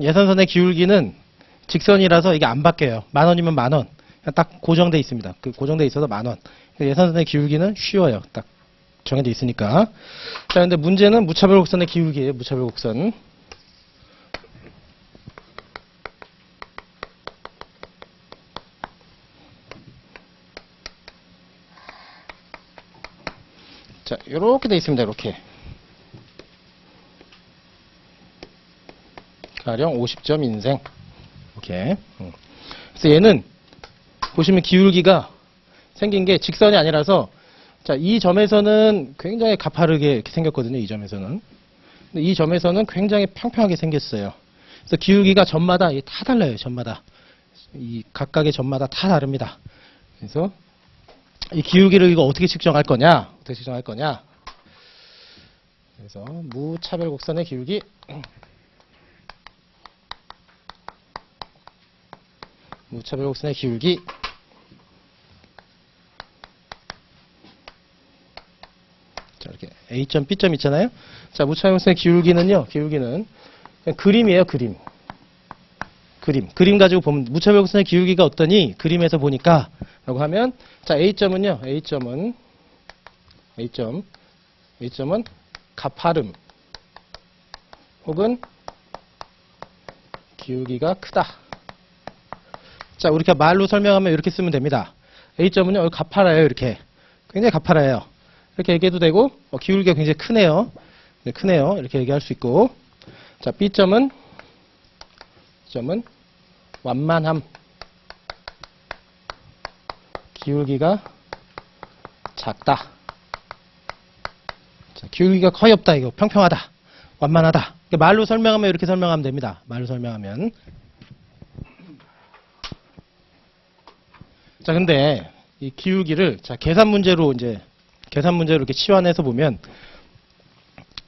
예산선의 기울기는 직선이라서 이게 안 바뀌어요. 10,000원이면 10,000원. 딱 고정돼 있습니다. 그 고정돼 있어서 10,000원. 예산선의 기울기는 쉬워요. 딱 정해져 있으니까. 자, 근데 문제는 무차별 곡선의 기울기예요. 무차별 곡선. 자, 요렇게 돼 있습니다. 이렇게. 가령 50점 인생. 오케이. 그래서 얘는 보시면 기울기가 생긴 게 직선이 아니라서 자, 이 점에서는 굉장히 가파르게 이렇게 생겼거든요. 이 점에서는. 근데 이 점에서는 굉장히 평평하게 생겼어요. 그래서 기울기가 점마다 다 달라요. 점마다. 이 각각의 점마다 다 다릅니다. 그래서 이 기울기를 이거 어떻게 측정할 거냐? 어떻게 측정할 거냐? 그래서 무차별 곡선의 기울기 무차별 곡선의 기울기 자, 이렇게 A점, B점 있잖아요. 자, 무차별 곡선의 기울기는요. 기울기는 그냥 그림이에요. 그림 가지고 보면 무차별 곡선의 기울기가 어떠니? 그림에서 보니까 라고 하면 자, A점은요. A점은 가파름 혹은 기울기가 크다. 자, 우리가 말로 설명하면 이렇게 쓰면 됩니다. A점은요. 여기 가파라요. 이렇게. 굉장히 가파라요. 이렇게 얘기해도 되고 기울기가 굉장히 크네요. 네, 크네요. 이렇게 얘기할 수 있고 자, B점은 완만함. 기울기가 작다. 자, 기울기가 거의 없다. 이거 평평하다. 완만하다. 말로 설명하면 이렇게 설명하면 됩니다. 말로 설명하면. 자, 근데 이 기울기를 자, 계산 문제로 이렇게 치환해서 보면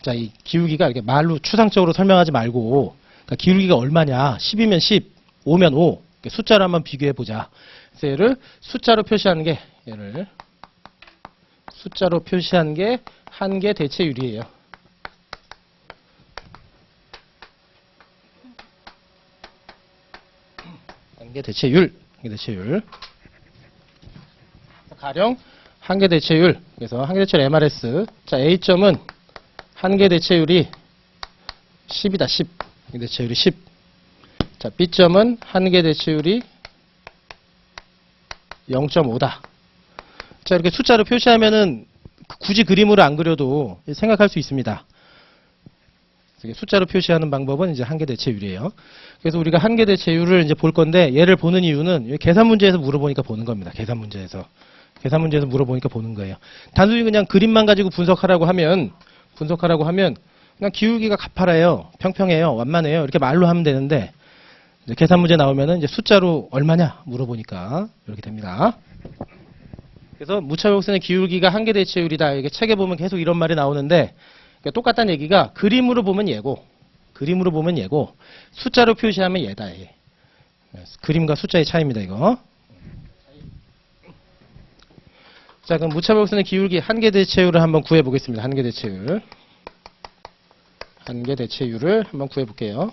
자, 이 기울기가 이렇게 말로 추상적으로 설명하지 말고 그러니까 기울기가 얼마냐? 10이면 10, 5면 5. 숫자로 한번 비교해 보자. 그래서 얘를 숫자로 표시하는 게 한계 대체율이에요. 한계 대체율. 가령 한계 대체율. 그래서 한계 대체율 MRS. 자, A점은 한계 대체율이 10이다. 10. 한계 대체율이 10. 자, B점은 한계 대체율이 0.5다. 자, 이렇게 숫자로 표시하면은 굳이 그림으로 안 그려도 생각할 수 있습니다. 숫자로 표시하는 방법은 이제 한계 대체율이에요. 그래서 우리가 한계 대체율을 이제 볼 건데 얘를 보는 이유는 계산 문제에서 물어보니까 보는 겁니다. 계산 문제에서 물어보니까 보는 거예요. 단순히 그냥 그림만 가지고 분석하라고 하면 그냥 기울기가 가파라요, 평평해요, 완만해요 이렇게 말로 하면 되는데 이제 계산 문제 나오면은 이제 숫자로 얼마냐 물어보니까 이렇게 됩니다. 그래서 무차별 곡선의 기울기가 한계 대체율이다. 이게 책에 보면 계속 이런 말이 나오는데 그러니까 똑같다는 얘기가 그림으로 보면 얘고 숫자로 표시하면 얘다. 얘. 그림과 숫자의 차이입니다. 이거. 자, 그럼 무차별 곡선의 기울기 한계 대체율을 한번 구해 보겠습니다. 한계 대체율을 한번 구해 볼게요.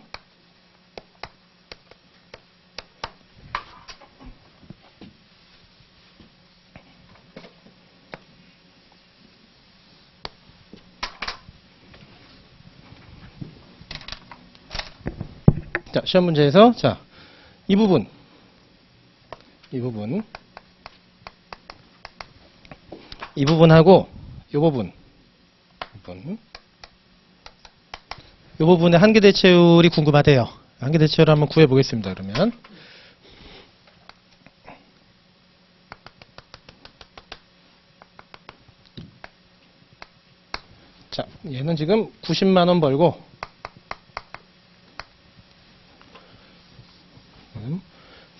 자, 시험 문제에서 자, 이 부분하고 이 부분의 한계 대체율이 궁금하대요. 한계 대체율을 한번 구해 보겠습니다. 그러면 자, 얘는 지금 90만 원 벌고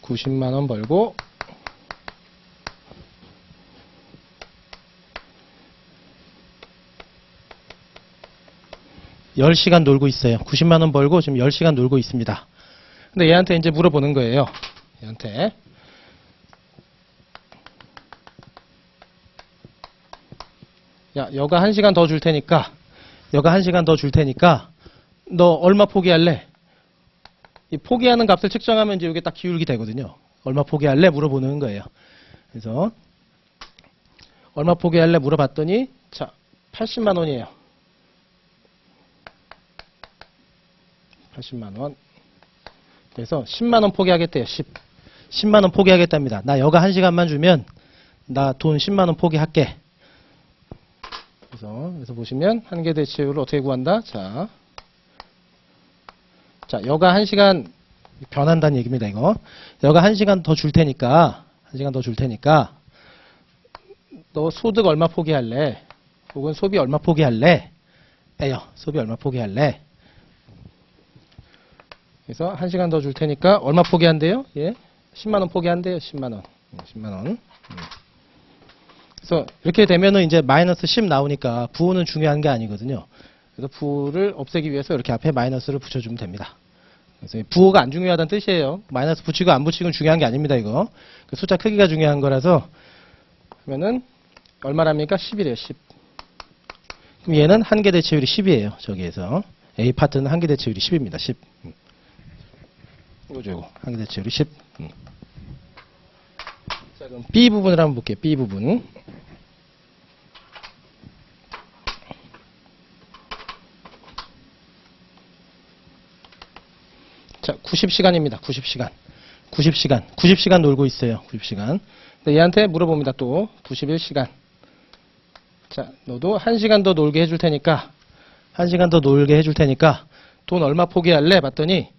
90만 원 벌고 10시간 놀고 있어요. 90만 원 벌고 지금 10시간 놀고 있습니다. 근데 얘한테 이제 물어보는 거예요. 얘한테. 야, 여가 1시간 더 줄 테니까 너 얼마 포기할래? 이 포기하는 값을 측정하면 이제 이게 딱 기울기 되거든요. 얼마 포기할래? 물어보는 거예요. 그래서 얼마 포기할래? 물어봤더니 자, 80만 원이에요. 80만 원. 그래서 10만 원 포기하겠대요. 10만 원 포기하겠답니다. 나 여가 1시간만 주면 나 돈 10만 원 포기할게. 그래서 보시면 한계 대체율을 어떻게 구한다? 자, 자, 여가 1시간 변한다는 얘기입니다, 이거. 여가 1시간 더 줄 테니까, 1시간 더 줄 테니까, 너 소득 얼마 포기할래? 혹은 소비 얼마 포기할래? 에요. 소비 얼마 포기할래? 그래서 1시간 더 줄 테니까 얼마 포기한대요? 예? 10만원 포기한대요. 10만원. 10만원. 그래서 이렇게 되면은 이제 마이너스 10 나오니까 부호는 중요한 게 아니거든요. 그래서 부호를 없애기 위해서 이렇게 앞에 마이너스를 붙여주면 됩니다. 그래서 부호가 안 중요하다는 뜻이에요. 마이너스 붙이고 안 붙이고 중요한 게 아닙니다, 이거. 숫자 크기가 중요한 거라서. 그러면은 얼마랍니까? 10이래요, 10. 그럼 얘는 한계 대체율이 10이에요, 저기에서. A 파트는 한계 대체율이 10입니다, 10. 이거죠, 이거. 한계 대체율이 10. 자, 그럼 B 부분을 한번 볼게요, B 부분. 자, 90시간입니다. 90시간. 90시간. 90시간 놀고 있어요. 90시간. 근데 얘한테 물어봅니다. 또 91시간. 자, 너도 1시간 더 놀게 해줄 테니까 1시간 더 놀게 해줄 테니까 돈 얼마 포기할래? 봤더니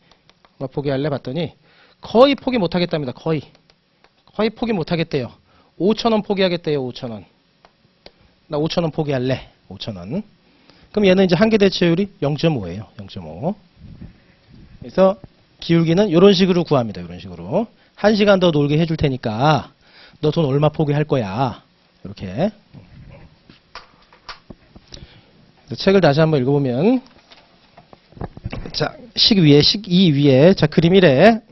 얼마 포기할래? 봤더니 거의 포기 못 하겠답니다. 거의 포기 못 하겠대요. 5,000원 포기하겠대요. 5,000원. 나 5,000원 포기할래. 5,000원. 그럼 얘는 이제 한계 대체율이 0.5예요. 0.5. 그래서 기울기는 이런 식으로 구합니다. 이런 식으로. 1시간 더 놀게 해줄 테니까 너 돈 얼마 포기할 거야. 이렇게. 책을 다시 한번 읽어보면 자, 식 2 위에 자, 그림 1에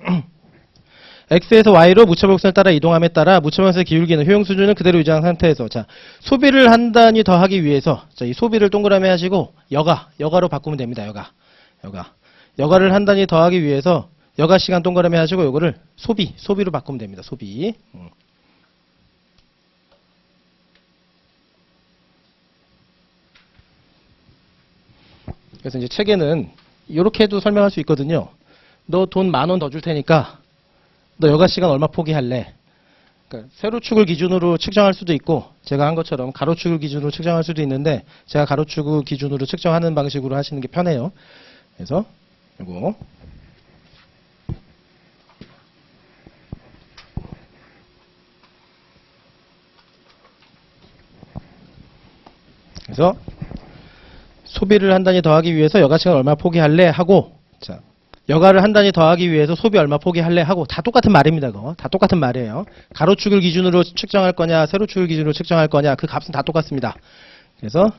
X에서 Y로 무차별곡선을 따라 이동함에 따라 무차별곡선의 기울기는 효용 수준을 그대로 유지한 상태에서 자, 소비를 한 단위 더 하기 위해서 자, 이 소비를 동그라미 하시고 여가로 바꾸면 됩니다. 여가를 한 단위 더 하기 위해서 여가 시간 동그라미 하시고 요거를 소비로 바꾸면 됩니다. 소비. 그래서 이제 책에는 이렇게도 설명할 수 있거든요. 너 돈 10,000원 더 줄 테니까 너 여가 시간 얼마 포기할래? 그러니까 세로축을 기준으로 측정할 수도 있고 제가 한 것처럼 가로축을 기준으로 측정할 수도 있는데 제가 가로축을 기준으로 측정하는 방식으로 하시는 게 편해요. 그래서 요거 그래서 소비를 한 단위 더하기 위해서 여가 시간 얼마 포기할래 하고 자, 여가를 한 단위 더하기 위해서 소비 얼마 포기할래 하고 다 똑같은 말입니다. 그거 다 똑같은 말이에요. 가로축을 기준으로 측정할 거냐 세로축을 기준으로 측정할 거냐 그 값은 다 똑같습니다. 그래서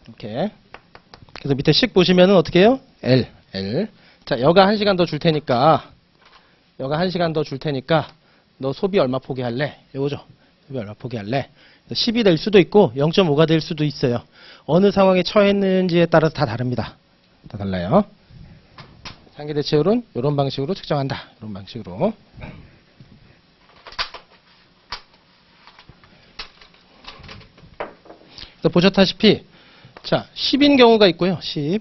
이렇게 그래서 밑에 식 보시면은 어떻게 해요? L. 자, 여가 1시간 더 줄 테니까 너 소비 얼마 포기할래? 이거죠. 소비 얼마 포기할래? 10이 될 수도 있고 0.5가 될 수도 있어요. 어느 상황에 처했는지에 따라서 다 다릅니다. 다 달라요. 한계 대체율은 이런 방식으로 측정한다. 이런 방식으로. 그래서 보셨다시피 자, 10인 경우가 있고요. 10.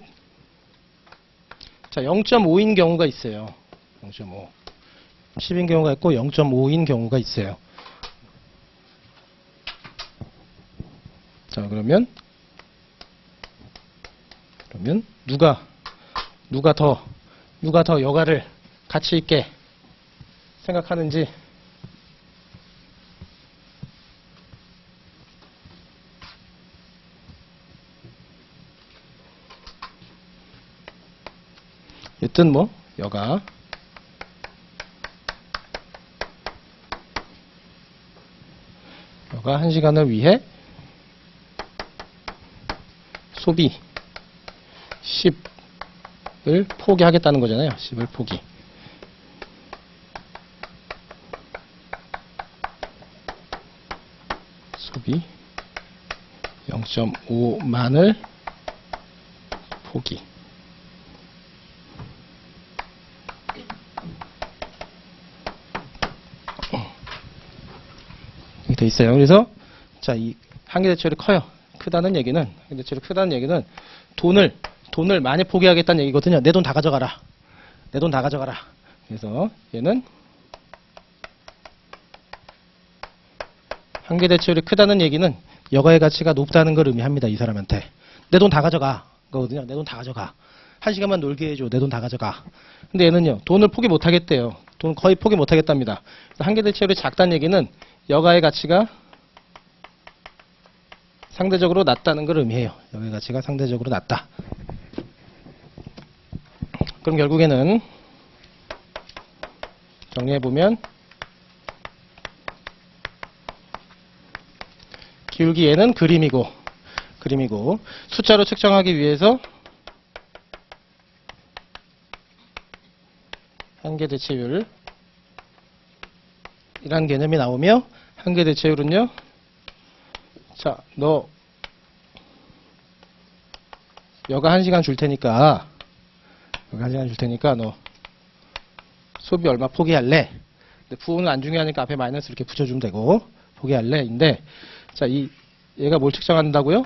자, 0.5인 경우가 있어요. 0.5. 10인 경우가 있고 0.5인 경우가 있어요. 자, 그러면 누가 더 여가를 가치 있게 생각하는지 여튼 뭐 여가 여가 1시간을 위해 소비 10을 포기하겠다는 거잖아요. 10을 포기. 소비 0.5만을 포기. 이렇게 돼 있어요. 그래서 자, 이 한계 대체율이 크다는 얘기는 돈을 많이 포기하겠다는 얘기거든요. 내 돈 다 가져가라. 그래서 얘는 한계 대체율이 크다는 얘기는 여가의 가치가 높다는 걸 의미합니다. 이 사람한테 내 돈 다 가져가 거거든요. 내 돈 다 가져가. 1시간만 놀게 해줘. 내 돈 다 가져가. 근데 얘는요, 돈을 포기 못 하겠대요. 돈 거의 포기 못 하겠답니다. 한계대체율이 작다는 얘기는 여가의 가치가 상대적으로 낮다는 걸 의미해요. 여가의 가치가 상대적으로 낮다. 그럼 결국에는 정리해보면 기울기 얘는 그림이고 숫자로 측정하기 위해서 한계대체율 이라는 개념이 나오며 한계대체율은요, 자, 너 여가 1시간 줄 테니까 너 소비 얼마 포기할래? 근데 부호는 안 중요하니까 앞에 마이너스 이렇게 붙여주면 되고 포기할래? 인데 자, 얘가 뭘 측정한다고요?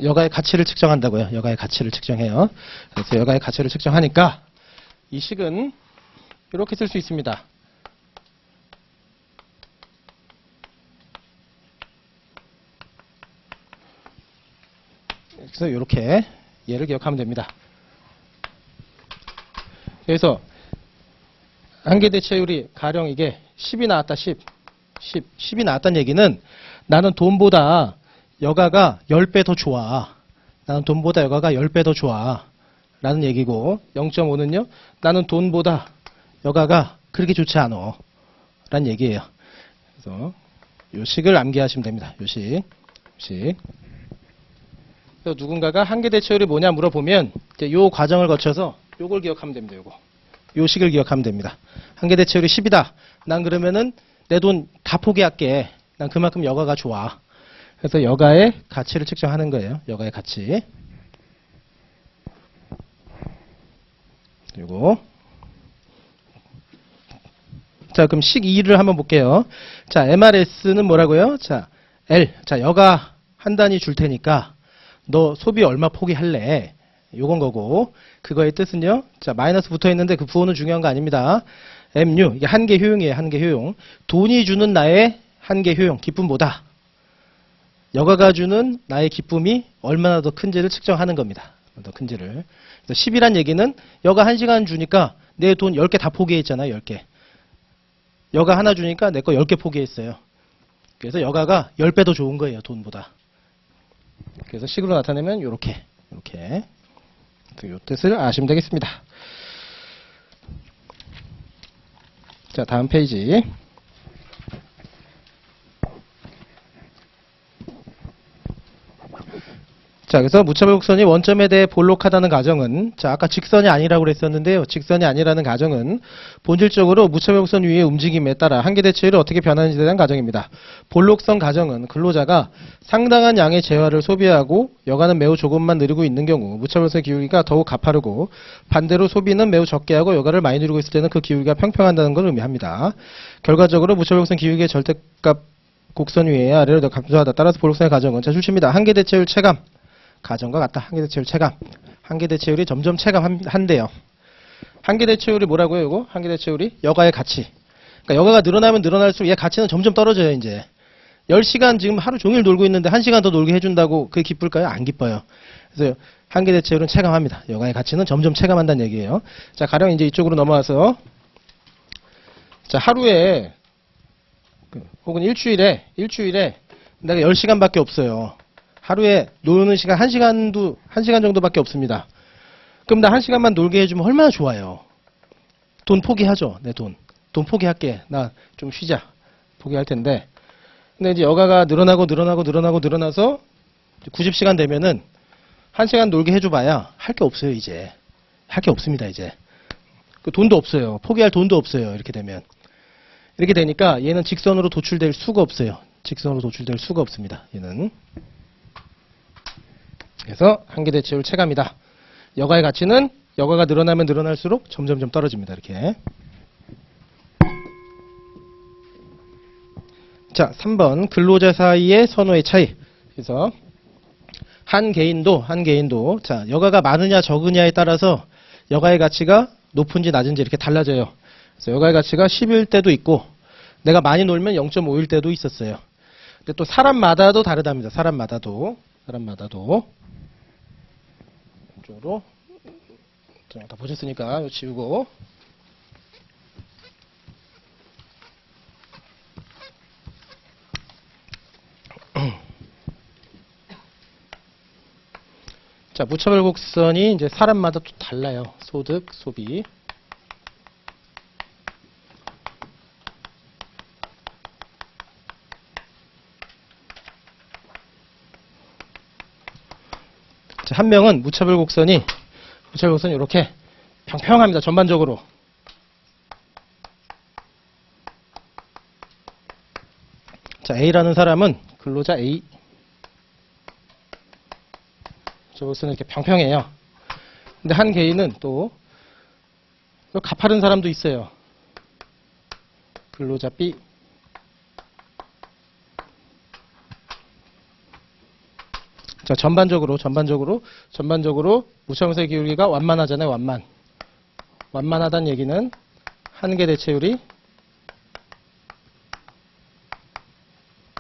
여가의 가치를 측정한다고요. 여가의 가치를 측정해요. 그래서 여가의 가치를 측정하니까 이 식은 이렇게 쓸 수 있습니다. 그래서 이렇게 얘를 기억하면 됩니다. 그래서 한계대체율이 가령 이게 10이 나왔다. 10이 나왔다는 얘기는 나는 돈보다 여가가 10배 더 좋아. 나는 돈보다 여가가 10배 더 좋아. 라는 얘기고 0.5는요. 나는 돈보다 여가가 그렇게 좋지 않아. 라는 얘기예요. 그래서 요 식을 암기하시면 됩니다. 요 식. 그래서 누군가가 한계대체율이 뭐냐 물어보면 이제 요 과정을 거쳐서 요걸 기억하면 됩니다. 요 식을 기억하면 됩니다. 한계대체율이 10이다. 난 그러면은 내 돈 다 포기할게. 난 그만큼 여가가 좋아. 그래서 여가의 가치를 측정하는 거예요. 여가의 가치. 그리고 자, 그럼 식 2를 한번 볼게요. 자, MRS는 뭐라고요? 자, L. 자, 여가 한 단위 줄 테니까 너 소비 얼마 포기할래? 요건 거고 그거의 뜻은요. 자, 마이너스 붙어 있는데 그 부호는 중요한 거 아닙니다. MU 이게 한계 효용이에요. 한계 효용. 돈이 주는 나의 한계 효용 기쁨보다 여가가 주는 나의 기쁨이 얼마나 더 큰지를 측정하는 겁니다. 더 큰지를. 10이란 얘기는 여가 1시간 주니까 내 돈 10개 다 포기했잖아요. 10개. 여가 하나 주니까 내 거 10개 포기했어요. 그래서 여가가 10배 더 좋은 거예요. 돈보다. 그래서 식으로 나타내면 이렇게 이 뜻을 아시면 되겠습니다. 자, 다음 페이지. 자, 그래서 무차별 곡선이 원점에 대해 볼록하다는 가정은, 자, 아까 직선이 아니라고 그랬었는데요. 직선이 아니라는 가정은 본질적으로 무차별 곡선 위의 움직임에 따라 한계대체율이 어떻게 변하는지에 대한 가정입니다. 볼록선 가정은 근로자가 상당한 양의 재화를 소비하고 여가는 매우 조금만 누리고 있는 경우 무차별선의 기울기가 더욱 가파르고 반대로 소비는 매우 적게 하고 여가를 많이 누리고 있을 때는 그 기울기가 평평한다는 걸 의미합니다. 결과적으로 무차별 곡선 기울기의 절대값 곡선 위에 아래로 더 감소하다. 따라서 볼록선의 가정은 자, 출시입니다. 한계대체율 체감. 가정과 같다. 한계대체율 체감. 한계대체율이 점점 체감한대요. 한계대체율이 뭐라고요, 이거? 한계대체율이 여가의 가치. 그러니까 여가가 늘어나면 늘어날수록 얘 가치는 점점 떨어져요, 이제. 10시간 지금 하루 종일 놀고 있는데 1시간 더 놀게 해준다고 그게 기쁠까요? 안 기뻐요. 그래서 한계대체율은 체감합니다. 여가의 가치는 점점 체감한다는 얘기예요. 자, 가령 이제 이쪽으로 넘어와서 자, 하루에 혹은 일주일에 내가 10시간밖에 없어요. 하루에 노는 시간 1시간 정도밖에 없습니다. 그럼 나 1시간만 놀게 해주면 얼마나 좋아요. 돈 포기하죠. 내 돈 포기할게. 나 좀 쉬자. 포기할 텐데. 근데 이제 여가가 늘어나서 90시간 되면은 1시간 놀게 해줘봐야 할 게 없어요, 이제. 할 게 없습니다, 이제. 그 돈도 없어요. 포기할 돈도 없어요, 이렇게 되면. 이렇게 되니까 얘는 직선으로 도출될 수가 없어요. 직선으로 도출될 수가 없습니다, 얘는. 그래서 한계대체율 체감이다. 여가의 가치는 여가가 늘어나면 늘어날수록 점점점 떨어집니다. 이렇게. 자, 3번 근로자 사이의 선호의 차이. 그래서 한 개인도 자, 여가가 많으냐 적으냐에 따라서 여가의 가치가 높은지 낮은지 이렇게 달라져요. 그래서 여가의 가치가 10일 때도 있고 내가 많이 놀면 0.5일 때도 있었어요. 근데 또 사람마다도 다르답니다. 사람마다도. 이쪽으로. 다 보셨으니까 이거 지우고. 자, 무차별 곡선이 이제 사람마다 또 달라요. 소득, 소비. 자, 한 명은 무차별 곡선이 이렇게 평평합니다. 전반적으로. 자, A라는 사람은 근로자 A. 저것은 이렇게 평평해요. 근데 한 개인은 또 가파른 사람도 있어요. 근로자 B. 자, 전반적으로 무차별곡선의 기울기가 완만하잖아요. 완만하다는 얘기는 한계 대체율이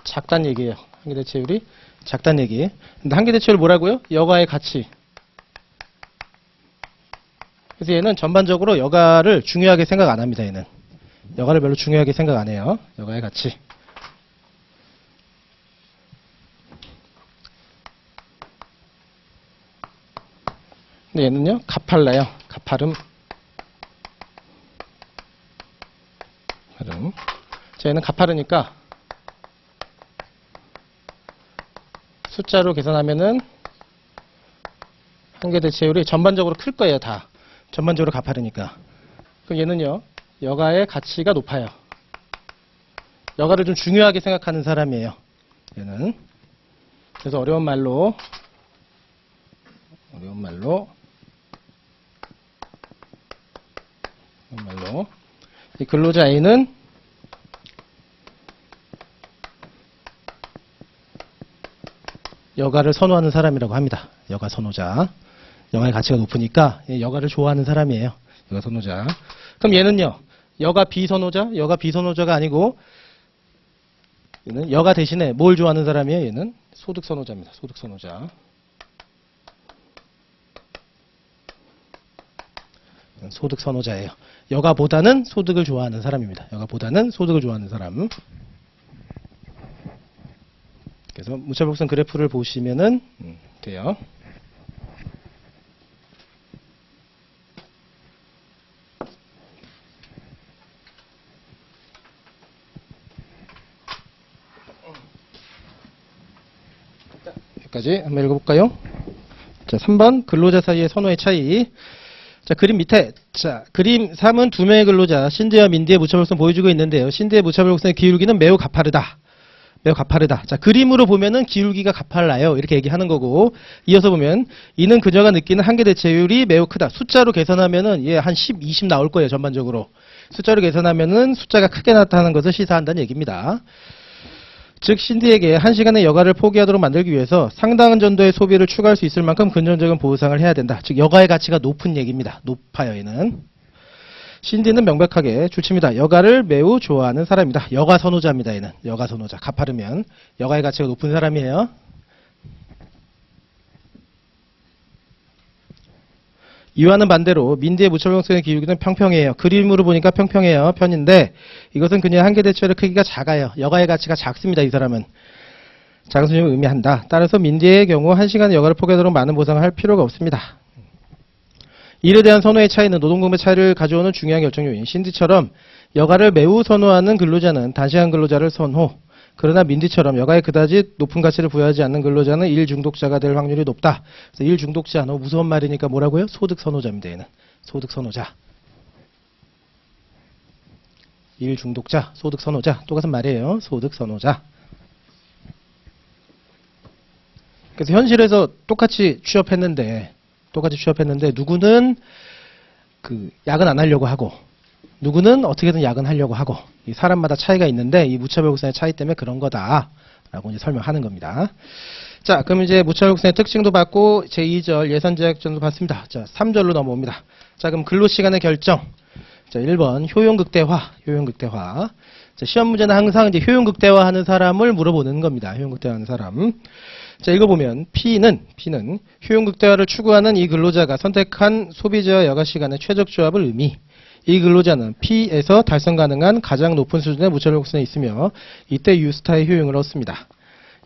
작다는 얘기예요. 한계 대체율이 작다는 얘기. 근데 한계 대체율 뭐라고요? 여가의 가치. 그래서 얘는 전반적으로 여가를 중요하게 생각 안 합니다. 얘는 여가를 별로 중요하게 생각 안 해요. 여가의 가치. 근데 얘는요, 가팔라요. 가파름. 자, 얘는 가파르니까 숫자로 계산하면은 한계 대체율이 전반적으로 클 거예요. 다 전반적으로 가파르니까. 그럼 얘는요, 여가의 가치가 높아요. 여가를 좀 중요하게 생각하는 사람이에요. 얘는. 그래서 어려운 말로 이 근로자 A는 여가를 선호하는 사람이라고 합니다. 여가 선호자. 여가의 가치가 높으니까 여가를 좋아하는 사람이에요. 여가 선호자. 그럼 얘는요, 여가 비선호자? 여가 비선호자가 아니고 얘는 여가 대신에 뭘 좋아하는 사람이에요? 얘는 소득 선호자입니다. 소득 선호자. 소득 선호자예요. 여가보다는 소득을 좋아하는 사람입니다. 여가보다는 소득을 좋아하는 사람. 그래서 무차별곡선 그래프를 보시면은 돼요. 자, 여기까지 한번 읽어볼까요? 자, 3번 근로자 사이의 선호의 차이. 자, 그림 밑에, 자, 그림 3은 두 명의 근로자, 신대와 민대의 무차별곡선 보여주고 있는데요. 신대의 무차별곡선의 기울기는 매우 가파르다. 자, 그림으로 보면은 기울기가 가팔라요. 이렇게 얘기하는 거고, 이어서 보면, 이는 그녀가 느끼는 한계 대체율이 매우 크다. 숫자로 계산하면은, 한 10, 20 나올 거예요, 전반적으로. 숫자로 계산하면은 숫자가 크게 나타나는 것을 시사한다는 얘기입니다. 즉, 신디에게 1시간의 여가를 포기하도록 만들기 위해서 상당한 정도의 소비를 추가할 수 있을 만큼 근전적인 보상을 해야 된다. 즉, 여가의 가치가 높은 얘기입니다. 높아요, 얘는. 신디는 명백하게 주치입니다. 여가를 매우 좋아하는 사람입니다. 여가 선호자입니다. 얘는 여가 선호자. 가파르면 여가의 가치가 높은 사람이에요. 이와는 반대로 민디의 무차별곡선의 기울기는 평평해요. 그림으로 보니까 평평해요. 편인데 이것은 그녀의 한계 대체율의 크기가 작아요. 여가의 가치가 작습니다. 이 사람은. 작은 수준을 의미한다. 따라서 민디의 경우 1시간의 여가를 포기하도록 많은 보상을 할 필요가 없습니다. 일에 대한 선호의 차이는 노동공배 차이를 가져오는 중요한 결정 요인. 신디처럼 여가를 매우 선호하는 근로자는 단시간 근로자를 선호. 그러나 민디처럼 여가에 그다지 높은 가치를 부여하지 않는 근로자는 일 중독자가 될 확률이 높다. 그래서 일 중독자, 너무 무서운 말이니까 뭐라고요? 소득 선호자입니다. 얘는 소득 선호자. 일 중독자, 소득 선호자. 똑같은 말이에요. 소득 선호자. 그래서 현실에서 똑같이 취업했는데 누구는 그 야근 안 하려고 하고 누구는 어떻게든 야근하려고 하고 이 사람마다 차이가 있는데 이 무차별곡선의 차이 때문에 그런 거다라고 이제 설명하는 겁니다. 자, 그럼 이제 무차별곡선의 특징도 봤고 제2절 예산제약전도 봤습니다. 자, 3절로 넘어옵니다. 자, 그럼 근로시간의 결정. 자, 1번 효용극대화. 자, 시험 문제는 항상 이제 효용극대화하는 사람을 물어보는 겁니다. 효용극대화하는 사람. 자, 읽어보면 P는 효용극대화를 추구하는 이 근로자가 선택한 소비자와 여가 시간의 최적 조합을 의미. 이 근로자는 P에서 달성 가능한 가장 높은 수준의 무차별 곡선에 있으며 이때 U 스타의 효용을 얻습니다.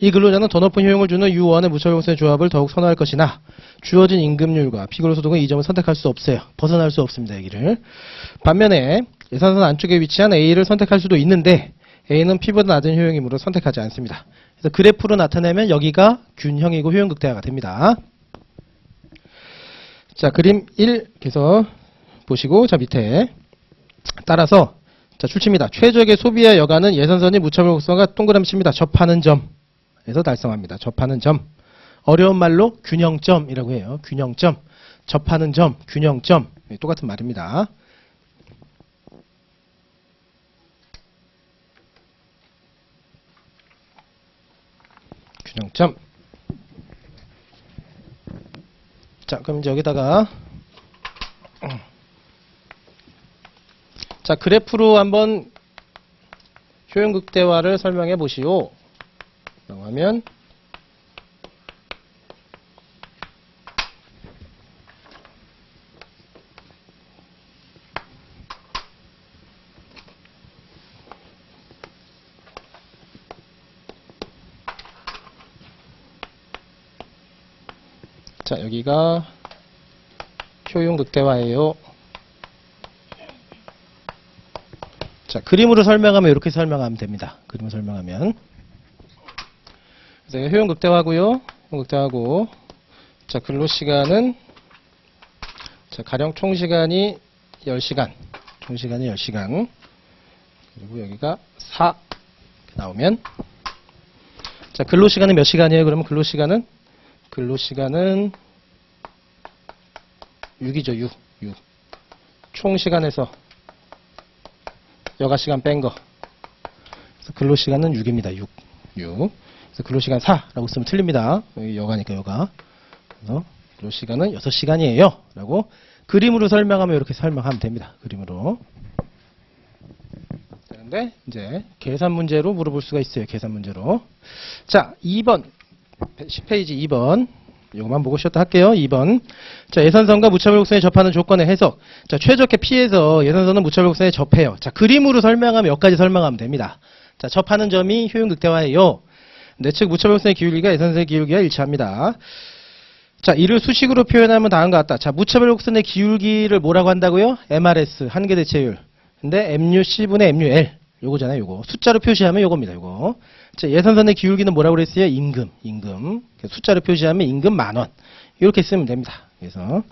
이 근로자는 더 높은 효용을 주는 U1의 무차별 곡선의 조합을 더욱 선호할 것이나 주어진 임금률과 피근로소득은 이 점을 선택할 수 없어요. 벗어날 수 없습니다. 여기를. 반면에 예산선 안쪽에 위치한 A를 선택할 수도 있는데 A는 P보다 낮은 효용이므로 선택하지 않습니다. 그래서 그래프로 나타내면 여기가 균형이고 효용극대화가 됩니다. 자, 그림 1 그래서 보시고 자 밑에 따라서 자 출치입니다. 최적의 소비와 여가는 예산선이 무차별 곡선과 동그라미 칩니다. 접하는 점에서 달성합니다. 접하는 점. 어려운 말로 균형점이라고 해요. 균형점. 접하는 점, 균형점. 똑같은 말입니다. 균형점. 자, 그럼 이제 여기다가 자, 그래프로 한번 효용극대화를 설명해 보시오. 라고 하면 자, 여기가 효용극대화예요. 자, 그림으로 설명하면 이렇게 설명하면 됩니다. 그림으로 설명하면. 그래서 효용극대화고요. 효용극대화고. 자, 근로시간은 자, 가령 총시간이 10시간. 총시간이 10시간. 그리고 여기가 4 나오면 자, 근로시간은 몇 시간이에요? 그러면 근로시간은 6이죠. 6. 총시간에서 여가시간 뺀 거. 그래서 근로시간은 6입니다. 6. 그래서 근로시간 4라고 쓰면 틀립니다. 여기 여가니까 여가. 그래서 근로시간은 6시간이에요. 라고 그림으로 설명하면 이렇게 설명하면 됩니다. 그림으로. 그런데 이제 계산 문제로 물어볼 수가 있어요. 계산 문제로. 자, 2번. 10페이지 2번. 이것만 보고 쉬었다 할게요. 2번. 자, 예산선과 무차별 곡선에 접하는 조건의 해석. 자, 최적의 P에서 예산선은 무차별 곡선에 접해요. 자, 그림으로 설명하면 여기까지 설명하면 됩니다. 자, 접하는 점이 효용극대화예요. 내측 무차별 곡선의 기울기가 예산선의 기울기와 일치합니다. 자, 이를 수식으로 표현하면 다음과 같다. 자, 무차별 곡선의 기울기를 뭐라고 한다고요? MRS, 한계 대체율. 근데 MUC분의 MUL. 요거잖아요, 요거. 숫자로 표시하면 요겁니다, 요거. 자, 예산선의 기울기는 뭐라고 그랬어요? 임금. 숫자로 표시하면 임금 10,000원. 이렇게 쓰면 됩니다. 그래서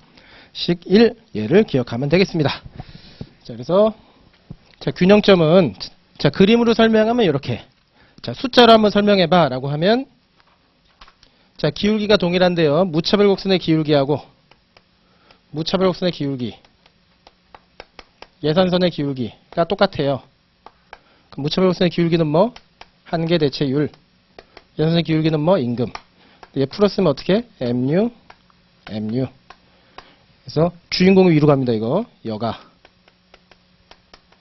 식 1, 얘를 기억하면 되겠습니다. 자, 그래서 자, 균형점은 자, 그림으로 설명하면 이렇게. 자, 숫자로 한번 설명해봐 라고 하면 자, 기울기가 동일한데요. 무차별 곡선의 기울기하고 무차별 곡선의 기울기, 예산선의 기울기가 똑같아요. 그럼 무차별 곡선의 기울기는 뭐? 한계 대체율. 예산선의 기울기는 뭐? 임금. 얘 풀었으면 어떻게? MU. 그래서 주인공이 위로 갑니다. 이거 여가,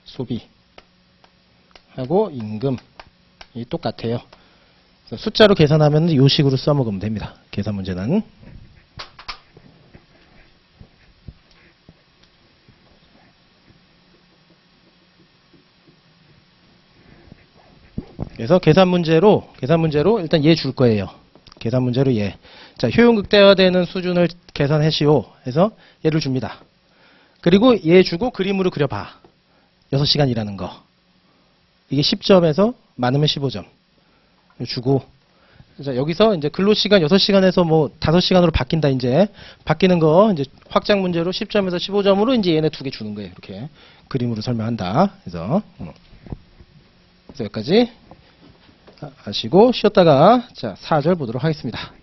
소비 하고 임금이 똑같아요. 그래서 숫자로 계산하면 이 식으로 써먹으면 됩니다. 계산 문제는. 그래서 계산 문제로 일단 얘 줄 거예요. 계산 문제로 얘. 자, 효용극대화되는 수준을 계산하시오 해서 얘를 줍니다. 그리고 얘 주고 그림으로 그려봐. 6시간이라는 거. 이게 10점에서 많으면 15점. 주고. 자, 여기서 이제 근로시간 6시간에서 뭐 5시간으로 바뀐다, 이제. 바뀌는 거, 이제 확장 문제로 10점에서 15점으로 이제 얘네 두 개 주는 거예요. 이렇게. 그림으로 설명한다. 그래서 여기까지 하시고 쉬었다가 자, 4절 보도록 하겠습니다.